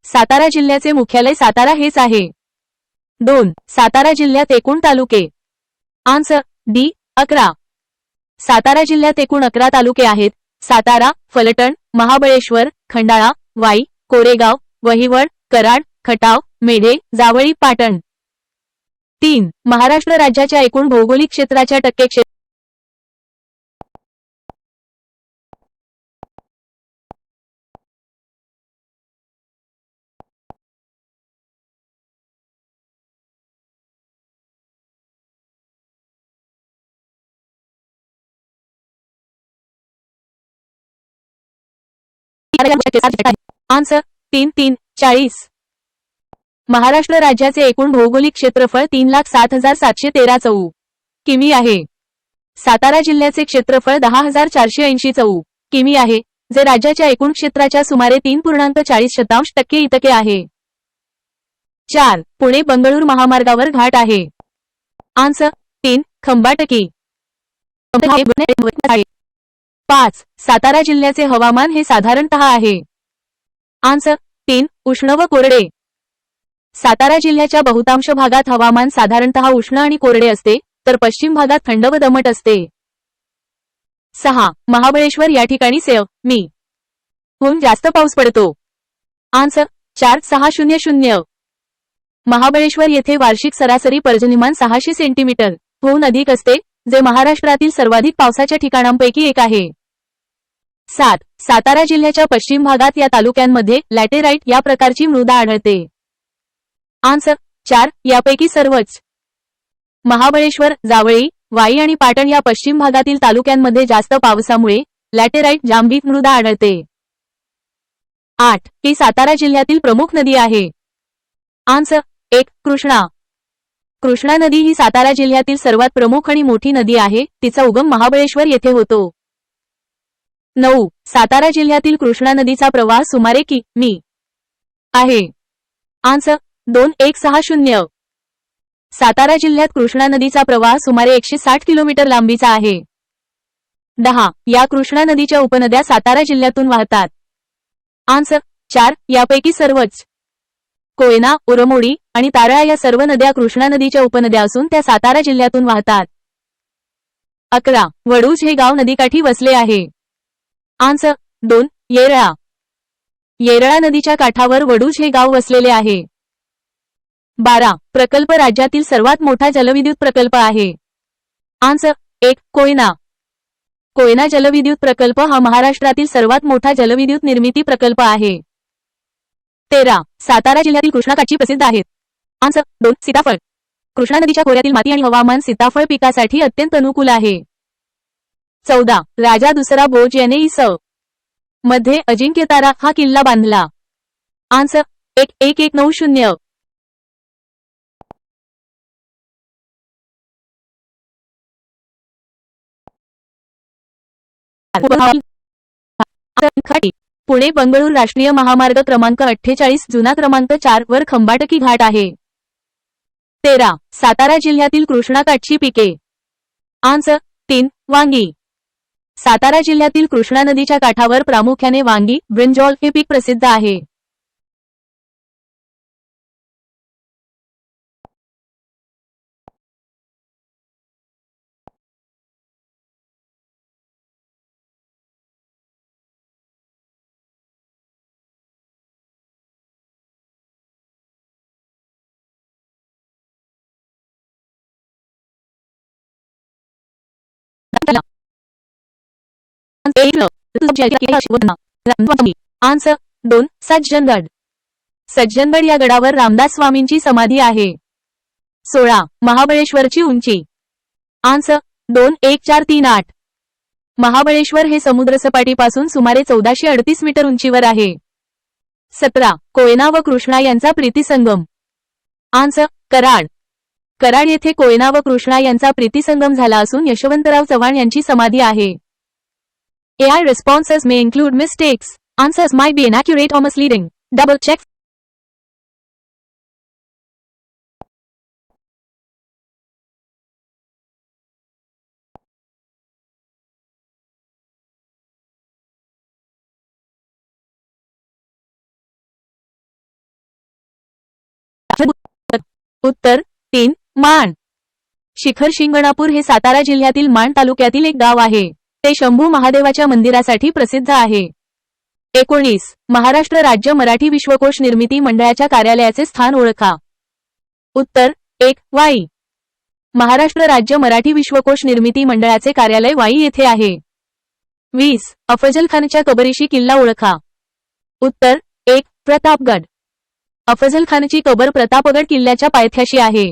Speaker 1: सातारा जिल्ह्याचे मुख्यालय सातारा हेच आहे. 2 सातारा जिल्ह्यात एकूण तालुके. Answer D 11. सातारा जिल्ह्यात एकूण 11 तालुके आहेत. सातारा, फलटण, महाबळेश्वर, खंडाळा, वाई, कोरेगाव, वहिवड, कराड, खटाव, मेढे, जावळी, पाटण. 3 महाराष्ट्र राज्याच्या एकूण भौगोलिक क्षेत्राच्या टक्के क्षेत्र. आन्सर 3-3-40. महाराष्ट्र राज्याचे एकूण भौगोलिक क्षेत्रफळ 3,07,713 चौ. किमी आहे. सातारा जिल्ह्याचे क्षेत्रफळ 10,480 चौ. किमी आहे, जे राज्याच्या एकूण क्षेत्राच्या सुमारे 3.40% इतके आहे. 4 पुणे बंगळूर महामार्गावर घाट आहे. आन्सर 3 खंबाटकी. 5 सातारा जिल्ह्याचे हवामान हे साधारणतः आहे. आन्सर 3 उष्ण व कोरडे. सातारा जिल्ह्याच्या बहुतांश भागात हवामान साधारणतः उष्ण आणि कोरडे असते, तर पश्चिम भागात थंड व दमट असते. 6 महाबळेश्वर या ठिकाणी मी. हून जास्त पाऊस पडतो. आन्सर 4600. महाबळेश्वर येथे वार्षिक सरासरी पर्जन्यमान 600 सेंटीमीटर हून अधिक असते, जे महाराष्ट्रातील सर्वाधिक पावसाच्या ठिकाणांपैकी एक आहे. 7 सातारा जिल्ह्याच्या पश्चिम भागात या तालुक्यांमध्ये लॅटेराइट या प्रकारची मृदा आढळते. आन्सर 4 यापैकी सर्वच. महाबळेश्वर, जावळी, वाई आणि पाटण या पश्चिम भागातील तालुक्यांमध्ये जास्त पावसामुळे लॅटेराइट जांभीत मृदा आढळते. 8 ही सातारा जिल्ह्यातील प्रमुख नदी आहे. आन्सर 1 कृष्णा. कृष्णा नदी ही सातारा जिल्ह्यातील सर्वात प्रमुख आणि मोठी नदी आहे. तिचा उगम महाबळेश्वर येथे होतो. 9. सातारा जिल्ह्यातील कृष्णा नदीचा प्रवाह सुमारे कि.मी. आहे. आन्सर 2160. सातारा जिल्ह्यात कृष्णा नदीचा प्रवाह सुमारे 160 किलोमीटर लांबीचा आहे. 10. या कृष्णा नदीच्या उपनद्या सातारा जिल्ह्यातून वाहतात. आन्सर 4. यापैकी सर्वच. कोयना, उरमोडी आणि तारळा या सर्व नद्या कृष्णा नदीच्या उपनद्या असून त्या सातारा जिल्ह्यातून वाहतात. 11. वडूज हे गाव नदीकाठी वसले आहे. आन्सर 2. येरळा. येरळा नदीच्या काठावर वडूज हे गाव वसलेले आहे. 12. प्रकल्प राज्यातील सर्वात मोठा जलविद्युत प्रकल्प आहे. आन्सर 1. कोयना. कोयना जलविद्युत प्रकल्प हा महाराष्ट्रातील सर्वात मोठा जलविद्युत निर्मिती प्रकल्प आहे. 13. सातारा जिल्ह्यातील कृष्णाकाठी प्रसिद्ध आहेत. आन्सर 2. सीताफळ. कृष्णा नदीच्या खोऱ्यातील माती आणि हवामान सीताफळ पिकासाठी अत्यंत अनुकूल आहे. 14. राजा दुसरा भोज याने इ. स. मध्ये अजिंक्यतारा हा किल्ला बांधला. आन्सर 1190. पुणे बंगळूर राष्ट्रीय महामार्ग क्रमांक 48 जुना क्रमांक 4 वर खंबाटकी घाट आहे. 13. सातारा जिल्ह्यातील कृष्णाकाठची पिके. आन्सर 3. वांगी. सातारा जिल्ह्यातील कृष्णा नदीच्या काठावर प्रामुख्याने वांगी, ब्रिंजॉल हे पीक प्रसिद्ध आहे. आन्सर 2. सज्जनगड. सज्जनगड या गडावर रामदास स्वामींची समाधी आहे. 16. महाबळेश्वरची उंची. आन्सर 21438. महाबळेश्वर हे समुद्रसपाटीपासून सुमारे 1438 मीटर उंचीवर आहे. 17. कोयना व कृष्णा यांचा प्रीतिसंगम. आन्सर कराड. कराड येथे कोयना व कृष्णा यांचा प्रीतिसंगम झाला असून यशवंतराव चव्हाण यांची समाधी आहे. AI responses may include mistakes. Answers might be inaccurate or misleading. Double check. उत्तर 3. माण. शिखर शिंगणापूर हे सातारा जिल्ह्यातील माण तालुक्यातील एक गाव आहे. ते शंभू महादेवाच्या मंदिरासाठी प्रसिद्ध आहे. 19. महाराष्ट्र राज्य मराठी विश्वकोश निर्मिती मंडळाच्या कार्यालयाचे स्थान ओळखा. उत्तर 1. वाई. महाराष्ट्र राज्य मराठी विश्वकोश निर्मिती मंडळाचे कार्यालय वाई येथे आहे. 20. अफजल खानच्या कबरीशी किल्ला ओळखा. उत्तर 1. प्रतापगड. अफजल खानची कबर प्रतापगड किल्ल्याच्या पायथ्याशी आहे.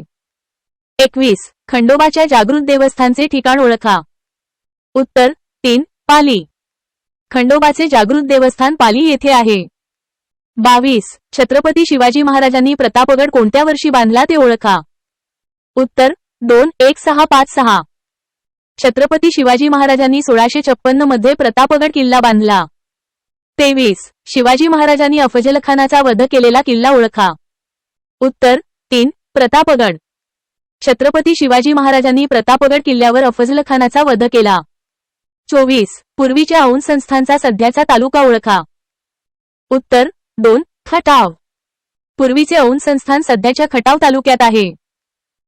Speaker 1: 21. खंडोबाच्या जागृत देवस्थानचे ठिकाण ओळखा. उत्तर 3. पाली. खंडोबाचे जागृत देवस्थान पाली येथे आहे. 22. छत्रपती शिवाजी महाराजांनी प्रतापगड कोणत्या वर्षी बांधला ते ओळखा. उत्तर 2. 1656. छत्रपती शिवाजी महाराजांनी 1656 मध्ये प्रतापगड किल्ला बांधला. 23. शिवाजी महाराजांनी अफजलखानाचा वध केलेला किल्ला ओळखा. उत्तर 3. प्रतापगड. छत्रपती शिवाजी महाराजांनी प्रतापगड किल्ल्यावर अफजलखानाचा वध केला. 24. पूर्वीच्या औंध संस्थानचा सध्याचा तालुका ओळखा. उत्तर 2. खटाव. पूर्वीचे औंध संस्थान सध्याच्या खटाव तालुक्यात आहे.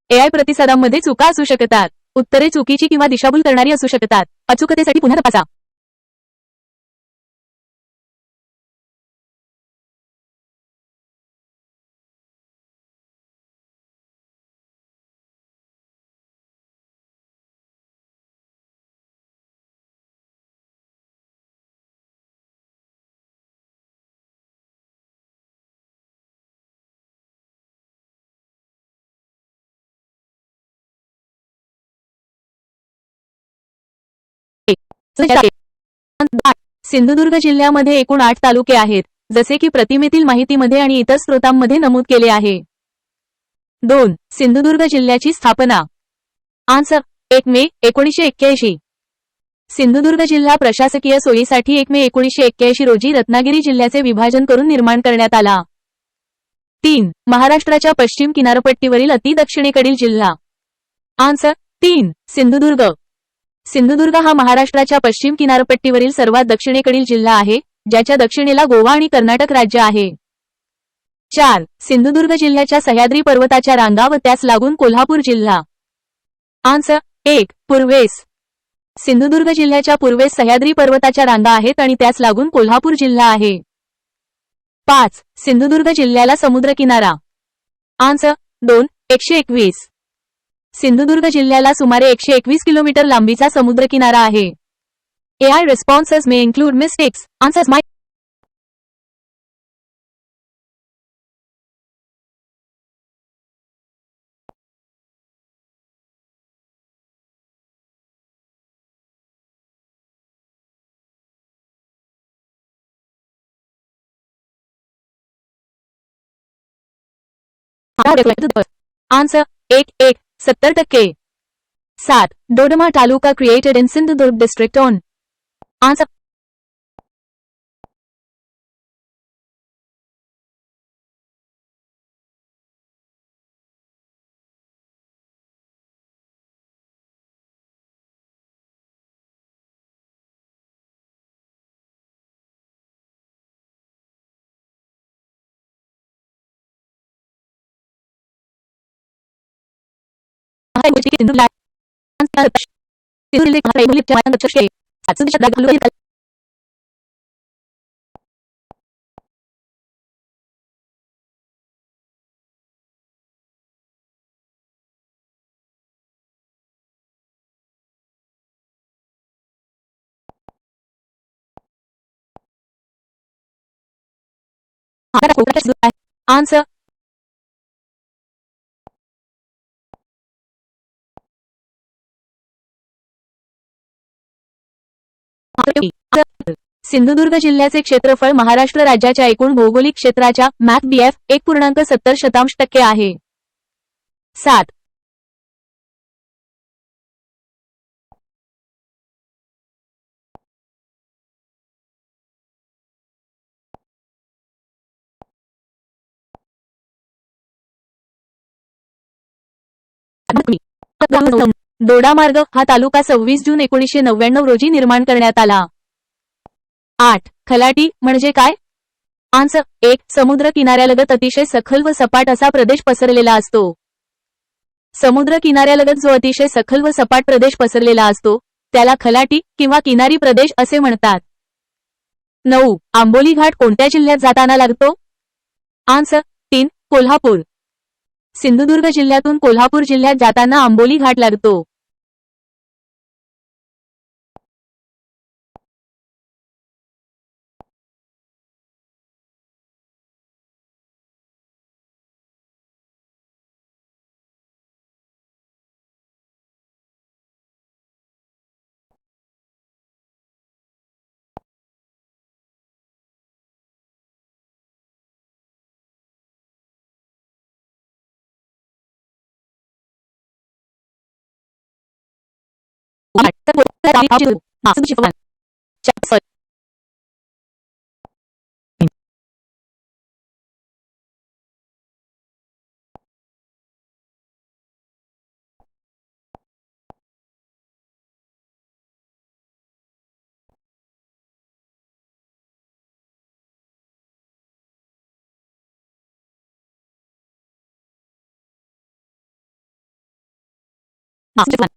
Speaker 1: AI प्रतिसादांमध्ये चुका असू शकतात. उत्तरे चुकीची किंवा दिशाभूल करणारी असू शकतात. अचूकतेसाठी पुन्हा तपासा. सिंधुदुर्ग जिल्ह्यामध्ये एकूण 8 तालुके आहेत, जसे की प्रतिमेतील माहितीमध्ये आणि इतर स्रोतांमध्ये नमूद केले आहे. 2. सिंधुदुर्ग जिल्ह्याची स्थापना. आन्सर 1 मे 1981. सिंधुदुर्ग जिल्हा प्रशासकीय सोयीसाठी 1 मे 1981 रोजी रत्नागिरी जिल्ह्याचे विभाजन करून निर्माण करण्यात आला. 3. महाराष्ट्राच्या पश्चिम किनारपट्टीवरील अति दक्षिणेकडील जिल्हा. आन्सर 3. सिंधुदुर्ग. सिंधुदुर्ग हा महाराष्ट्राच्या पश्चिम किनारपट्टीवरील सर्वात दक्षिणेकडील जिल्हा आहे, ज्याच्या दक्षिणेला गोवा आणि कर्नाटक राज्य आहे. 4. सिंधुदुर्ग जिल्ह्याच्या सह्याद्री पर्वताच्या रांगा व त्यास लागून कोल्हापूर जिल्हा. आन्सर 1. पूर्वेस. सिंधुदुर्ग जिल्ह्याच्या पूर्वेस सह्याद्री पर्वताच्या रांगा आहेत आणि त्यास लागून कोल्हापूर जिल्हा आहे. 5. सिंधुदुर्ग जिल्ह्याला समुद्रकिनारा. आन्सर 2. 121. सिंधुदुर्ग जिल्ह्याला सुमारे 121 किलोमीटर लांबीचा समुद्रकिनारा आहे. AI responses may include mistakes. Answers might. Answer 1. 70%. 7. Dodoma Taluka created in Sindhudurg district on. Answer. Answer. Sindhudurg जिल्ह्याचे क्षेत्रफळ महाराष्ट्र राज्याच्या एकूण भौगोलिक क्षेत्राच्या मॅप BF 1.70% आहे. 7. दोडामार्ग हा तालुका 26 जून 1999 रोजी निर्माण करण्यात आला. 8. खलाटी म्हणजे काय? आन्सर 1. समुद्र किनाऱ्यालगत अतिशय सखल व सपाट असा प्रदेश पसरलेला असतो. समुद्र किनाऱ्यालगत जो अतिशय सखल व सपाट प्रदेश पसरलेला असतो त्याला खलाटी किंवा किनारी प्रदेश असे म्हणतात. 9. आंबोली घाट कोणत्या जिल्ह्यात जाताना लागतो? आन्सर 3. कोल्हापूर. सिंधुदुर्ग जिल्ह्यातून कोल्हापूर जिल्ह्यात जाताना आंबोली घाट लागतो.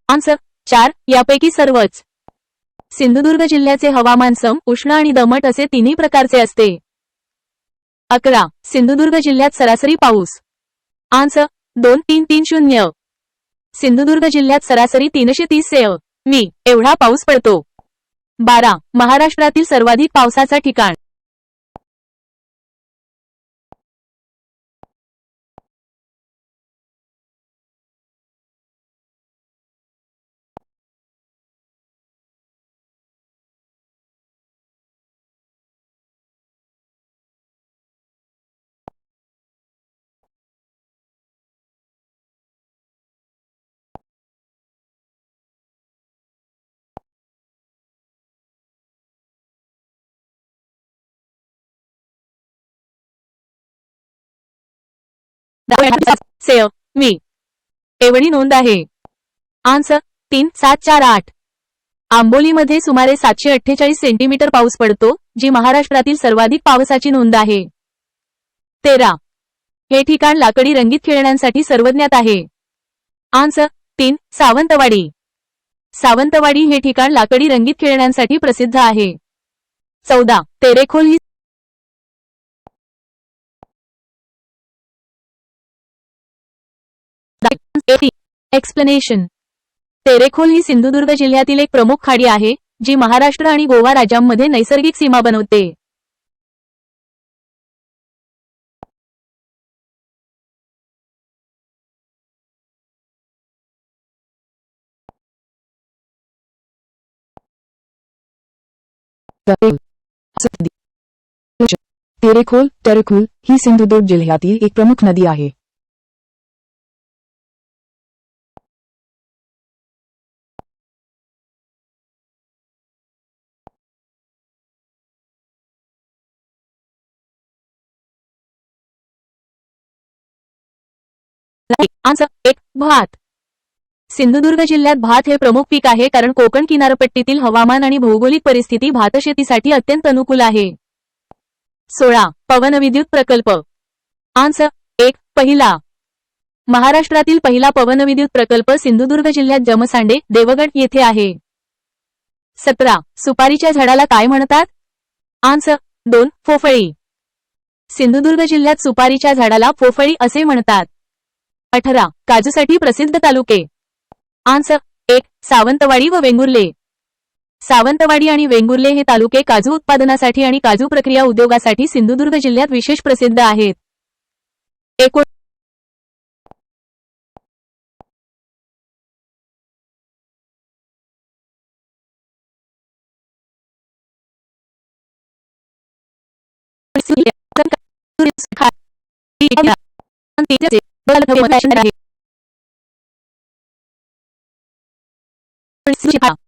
Speaker 1: आन्सर 4. यापैकी सर्वच. सिंधुदुर्ग जिल्ह्याचे हवामान सम, उष्ण आणि दमट असे तिन्ही प्रकारचे असते. 11. सिंधुदुर्ग जिल्ह्यात सरासरी पाऊस. आन्सर 2.330. सिंधुदुर्ग जिल्ह्यात सरासरी 330 मी. एवढा पाऊस पडतो. 12. महाराष्ट्रातील सर्वाधिक पावसाचा ठिकाण. सेव मी एवढी नोंद आहे. आन्सर 3748. आंबोलीमध्ये सुमारे 748 सेंटीमीटर पाऊस पडतो, जी महाराष्ट्रातील सर्वाधिक पावसाची नोंद आहे. 13. हे ठिकाण लाकडी रंगीत खेळण्यांसाठी सर्वज्ञात आहे. आन्सर 3. सावंतवाडी. सावंतवाडी हे ठिकाण लाकडी रंगीत खेळण्यांसाठी प्रसिद्ध आहे. 14. तेरेखोल ही एक्सप्लेनेशन. तेरेखोल ही सिंधुदुर्ग जिल्ह्यातील एक प्रमुख खाडी आहे, जी महाराष्ट्र आणि गोवा राज्यांमध्ये नैसर्गिक सीमा बनवते.
Speaker 2: तेरेखोल ही सिंधुदुर्ग जिल्ह्यातील एक प्रमुख नदी आहे.
Speaker 1: आन्सर 1. भात. सिंधुदुर्ग जिल्ह्यात भात हे प्रमुख पीक आहे, कारण कोकण किनारपट्टीतील हवामान आणि भौगोलिक परिस्थिती भातशेतीसाठी अत्यंत अनुकूल आहे. 16. पवनविद्युत प्रकल्प. आन्सर 1. पहिला. महाराष्ट्रातील पहिला पवनविद्युत प्रकल्प सिंधुदुर्ग जिल्ह्यात जमसांडे, देवगड येथे आहे. 17. सुपारीच्या झाडाला काय म्हणतात? आन्सर 2. फोफळी. सिंधुदुर्ग जिल्ह्यात सुपारीच्या झाडाला फोफळी असे म्हणतात. 18. काजूसाठी प्रसिद्ध तालुके. आन्सर 1. सावंतवाडी व वेंगुर्ले. सावंतवाडी आणि वेंगुर्ले हे तालुके काजू उत्पादनासाठी आणि काजू प्रक्रिया उद्योगासाठी सिंधुदुर्ग जिल्ह्यात विशेष प्रसिद्ध आहेत. एकूण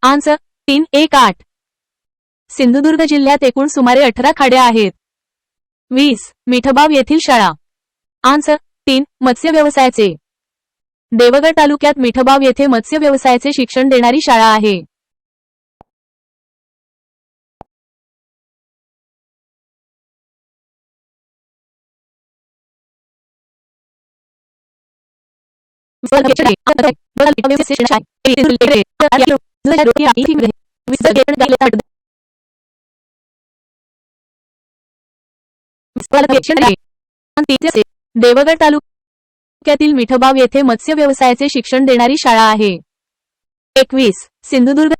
Speaker 1: आन्सर 318. सिंधुदुर्ग जिल्ह्यात एकूण सुमारे 18 खाड्या आहेत. 20. मिठबाव येथील शाळा. आन्सर 3. मत्स्य व्यवसायाचे. देवगड तालुक्यात मिठबाव येथे मत्स्य व्यवसायाचे शिक्षण देणारी शाळा आहे. देवगड तालुक्यातील मिठबाव येथे मत्स्य व्यवसायाचे शिक्षण देणारी शाळा आहे. 21. सिंधुदुर्ग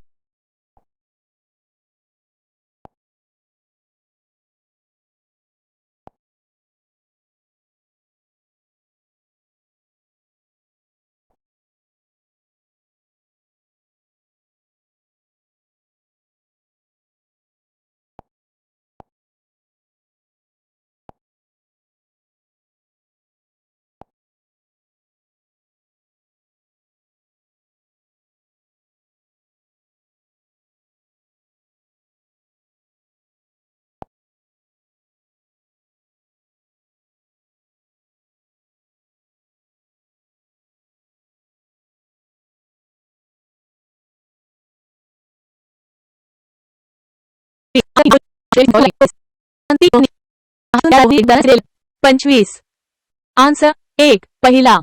Speaker 1: पंचवीस. आन्सर 1. पहिला.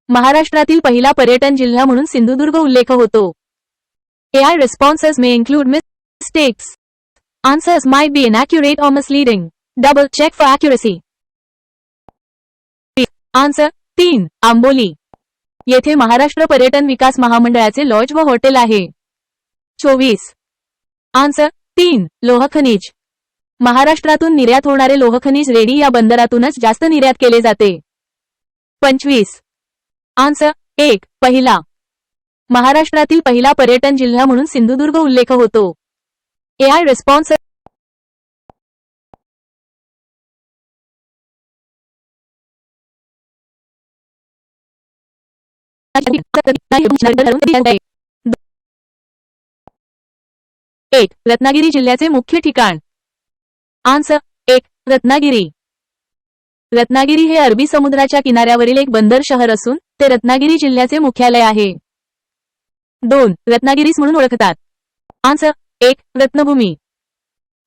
Speaker 1: महाराष्ट्रातील पहिला पर्यटन जिल्हा म्हणून सिंधुदुर्ग उल्लेख होतो. AI responses may include mistakes. Answers might be inaccurate or misleading. Double check for accuracy. Answer 3. Amboli. येथे महाराष्ट्र पर्यटन विकास महामंडळाचे लॉज व हॉटेल आहे. 24. आन्सर 3. लोहखनिज. महाराष्ट्रातून निर्यात होणारे लोहखनिज रेडी या बंदरातूनच जास्त निर्यात केले जाते. 25. आन्सर 1. पहिला. महाराष्ट्रातील पहिला पर्यटन जिल्हा म्हणून सिंधुदुर्ग उल्लेख होतो. AI response एक. रत्नागिरी जिल्ह्याचे मुख्य ठिकाण. आन्सर 1. रत्नागिरी. रत्नागिरी हे अरबी समुद्राच्या किनाऱ्यावरील एक बंदर शहर असून ते रत्नागिरी जिल्ह्याचे मुख्यालय आहे. 2. रत्नागिरीस म्हणून ओळखतात. आन्सर 1. रत्नभूमी.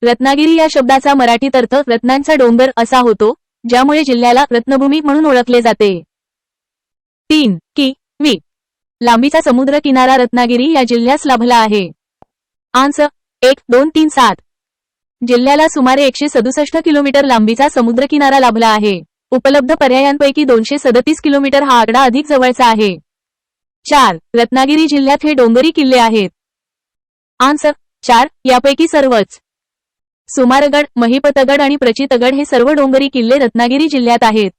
Speaker 1: रत्नागिरी या शब्दाचा मराठीत अर्थ रत्नांचा डोंगर असा होतो, ज्यामुळे जिल्ह्याला रत्नभूमी म्हणून ओळखले जाते. 3. कि. लांबीचा समुद्र किनारा रत्नागिरी या जिल्ह्यास लाभला आहे. आन्सर 1, 2, 3, 7. जिल्ह्याला सुमारे 167 किलोमीटर लांबीचा समुद्रकिनारा लाभला आहे. उपलब्ध पर्यायांपैकी 237 किलोमीटर हा आकडा अधिक जवळचा आहे. 4. रत्नागिरी जिल्ह्यात हे डोंगरी किल्ले आहेत. आन्सर 4, यापैकी सर्वच. सुमारगड, महिपतगड आणि प्रचितगड हे सर्व डोंगरी किल्ले रत्नागिरी जिल्ह्यात आहेत.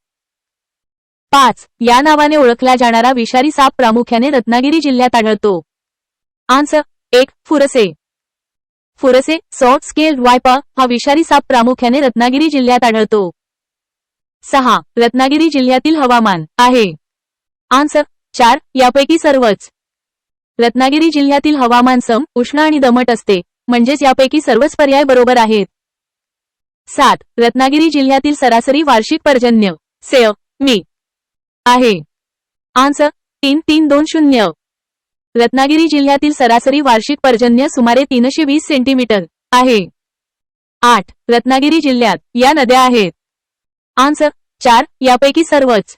Speaker 1: 5. या नावाने ओळखला जाणारा विषारी साप प्रामुख्याने रत्नागिरी जिल्ह्यात आढळतो. आन्सर 1. फुरसे. फुरसे सॉफ्ट स्केल्ड वायपर हा विषारी साप प्रामुख्याने रत्नागिरी जिल्ह्यात आढळतो. 6. रत्नागिरी जिल्ह्यातील हवामान आहे. आन्सर 4, यापैकी सर्वच. रत्नागिरी जिल्ह्यातील हवामान सम, उष्ण आणि दमट असते, म्हणजेच यापैकी सर्वच पर्याय बरोबर आहेत. 7. रत्नागिरी जिल्ह्यातील सरासरी वार्षिक पर्जन्य मी. आहे. आन्सर 3, 3, 2, 0. रत्नागिरी जिल्ह्यातील सरासरी वार्षिक पर्जन्य सुमारे 320 सेंटीमीटर आहे. 8. रत्नागिरी जिल्ह्यात या नद्या आहेत. आन्सर 4, यापैकी सर्वच.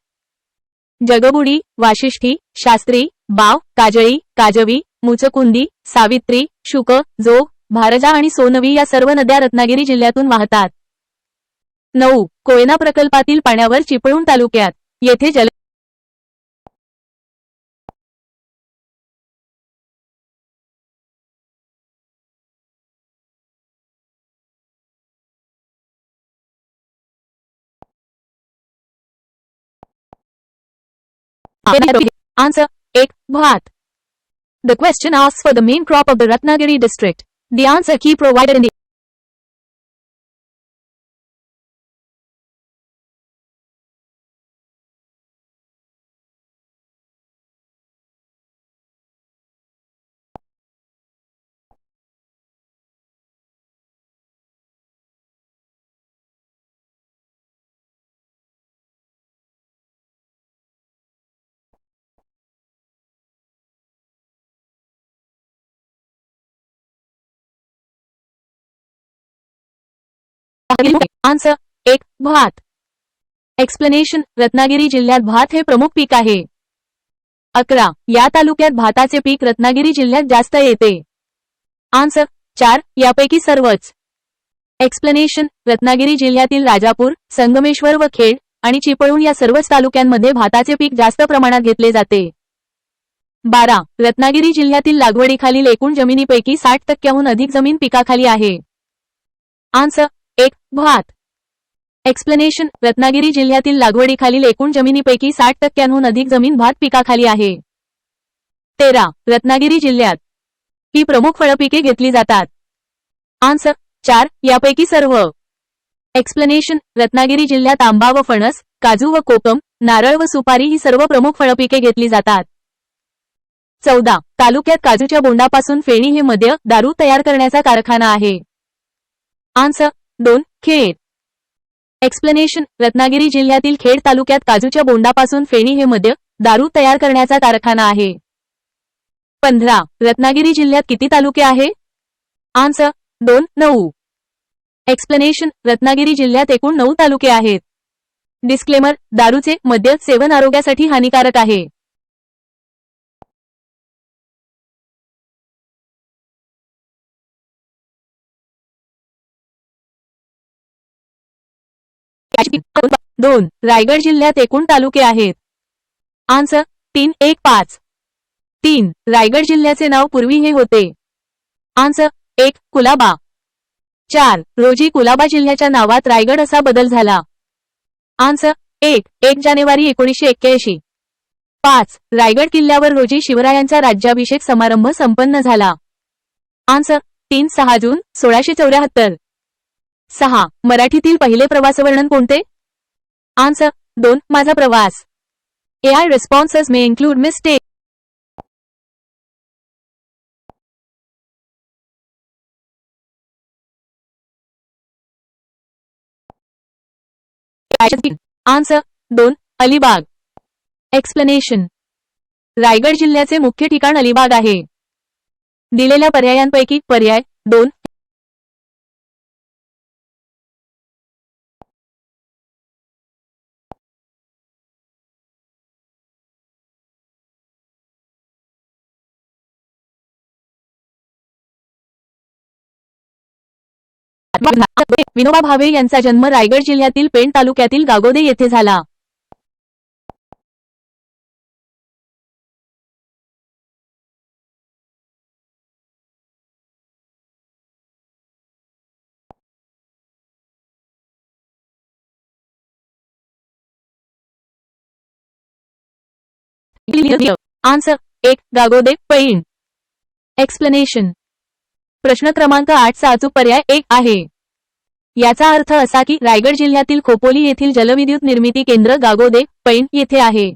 Speaker 1: जगबुडी, वाशिष्ठी, शास्त्री, बाव, काजळी, काजवी, मुचकुंदी, सावित्री, शुक, जोग, भारजा आणि सोनवी या सर्व नद्या रत्नागिरी जिल्ह्यातून वाहतात. 9. कोयना प्रकल्पातील पाण्यावर चिपळूण तालुक्यात येथे जल Answer 1. Bhat. The question asks for the main crop of the Ratnagiri district. The answer key provided in the Answer 1. भात. एक्सप्लेनेशन रत्नागिरी जिल्ह्यात भात हे प्रमुख पीक आहे. 11. या तालुक्यात भाताचे पीक रत्नागिरी जिल्ह्यात जास्त येते. आन्सर 4, यापैकी सर्वच. एक्सप्लेनेशन रत्नागिरी जिल्ह्यातील राजापूर, संगमेश्वर व खेड आणि चिपळूण या सर्वच तालुक्यांमध्ये भाताचे पीक जास्त प्रमाणात घेतले जाते. 12. रत्नागिरी जिल्ह्यातील लागवडीखालील एकूण जमिनीपैकी 60% अधिक जमीन पिकाखाली आहे. आन्सर 1. भात. एक्सप्लेनेशन रत्नागिरी जिल्ह्यातील लागवडीखालील एकूण जमिनीपैकी 60% अधिक जमीन भात पिकाखाली आहे. 13. रत्नागिरी जिल्ह्यात ही प्रमुख फळपिके घेतली जातात. आन्सर 4, यापैकी सर्व. एक्सप्लेनेशन रत्नागिरी जिल्ह्यात आंबा व फणस, काजू व कोकम, नारळ व सुपारी ही सर्व प्रमुख फळपिके घेतली जातात. 14. तालुक्यात काजूच्या बोंडापासून फेणी हे मद्य, दारू तयार करण्याचा कारखाना आहे. आन्सर 2. खेड. एक्सप्लेनेशन रत्नागिरी जिल्ह्यातील खेड तालुक्यात काजूच्या बोंडापासून फेणी हे मद्य, दारू तयार करण्याचा कारखाना आहे. 15. रत्नागिरी जिल्ह्यात किती तालुके आहे? आन्सर 2, 9. एक्सप्लेनेशन रत्नागिरी जिल्ह्यात एकूण 9 तालुके आहेत. डिस्क्लेमर दारूचे मद्य सेवन आरोग्यासाठी हानिकारक आहे. दोन. रायगड जिल्ह्यात एकूण तालुके आहेत. आन्सर 3, 1, 5. 3. रायगड जिल्ह्याचे नाव पूर्वी हे होते. आन्सर 1. कुलाबा. 4. रोजी कुलाबा जिल्ह्याच्या नावात रायगड असा बदल झाला. आन्सर 1. 1 जानेवारी 1981. 5. रायगड किल्ल्यावर रोजी शिवरायांचा राज्याभिषेक समारंभ संपन्न झाला. आन्सर 3. 6 जून 1674. 6. मराठीतील पहिले प्रवासवर्णन कोणते? आन्सर 2. माझा प्रवास. AI responses may include mistake. Answer 2. Alibag. Explanation. Raigad जिल्ह्याचे मुख्य ठिकाण अलिबाग आहे. दिलेल्या पर्यायांपैकी पर्याय 2 विनोबा भावे यांचा जन्म रायगड जिल्ह्यातील पेण तालुक्यातील गागोदे येथे झाला. आन्सर 1. गागोदे पैण. एक्सप्लेनेशन. प्रश्न क्रमांक 8 चा अचूक पर्याय 1 आहे. याचा अर्थ असा की रायगड जिल्ह्यातील खोपोली येथील जलविद्युत निर्मिती केंद्र गागोदे पैण येथे आहे.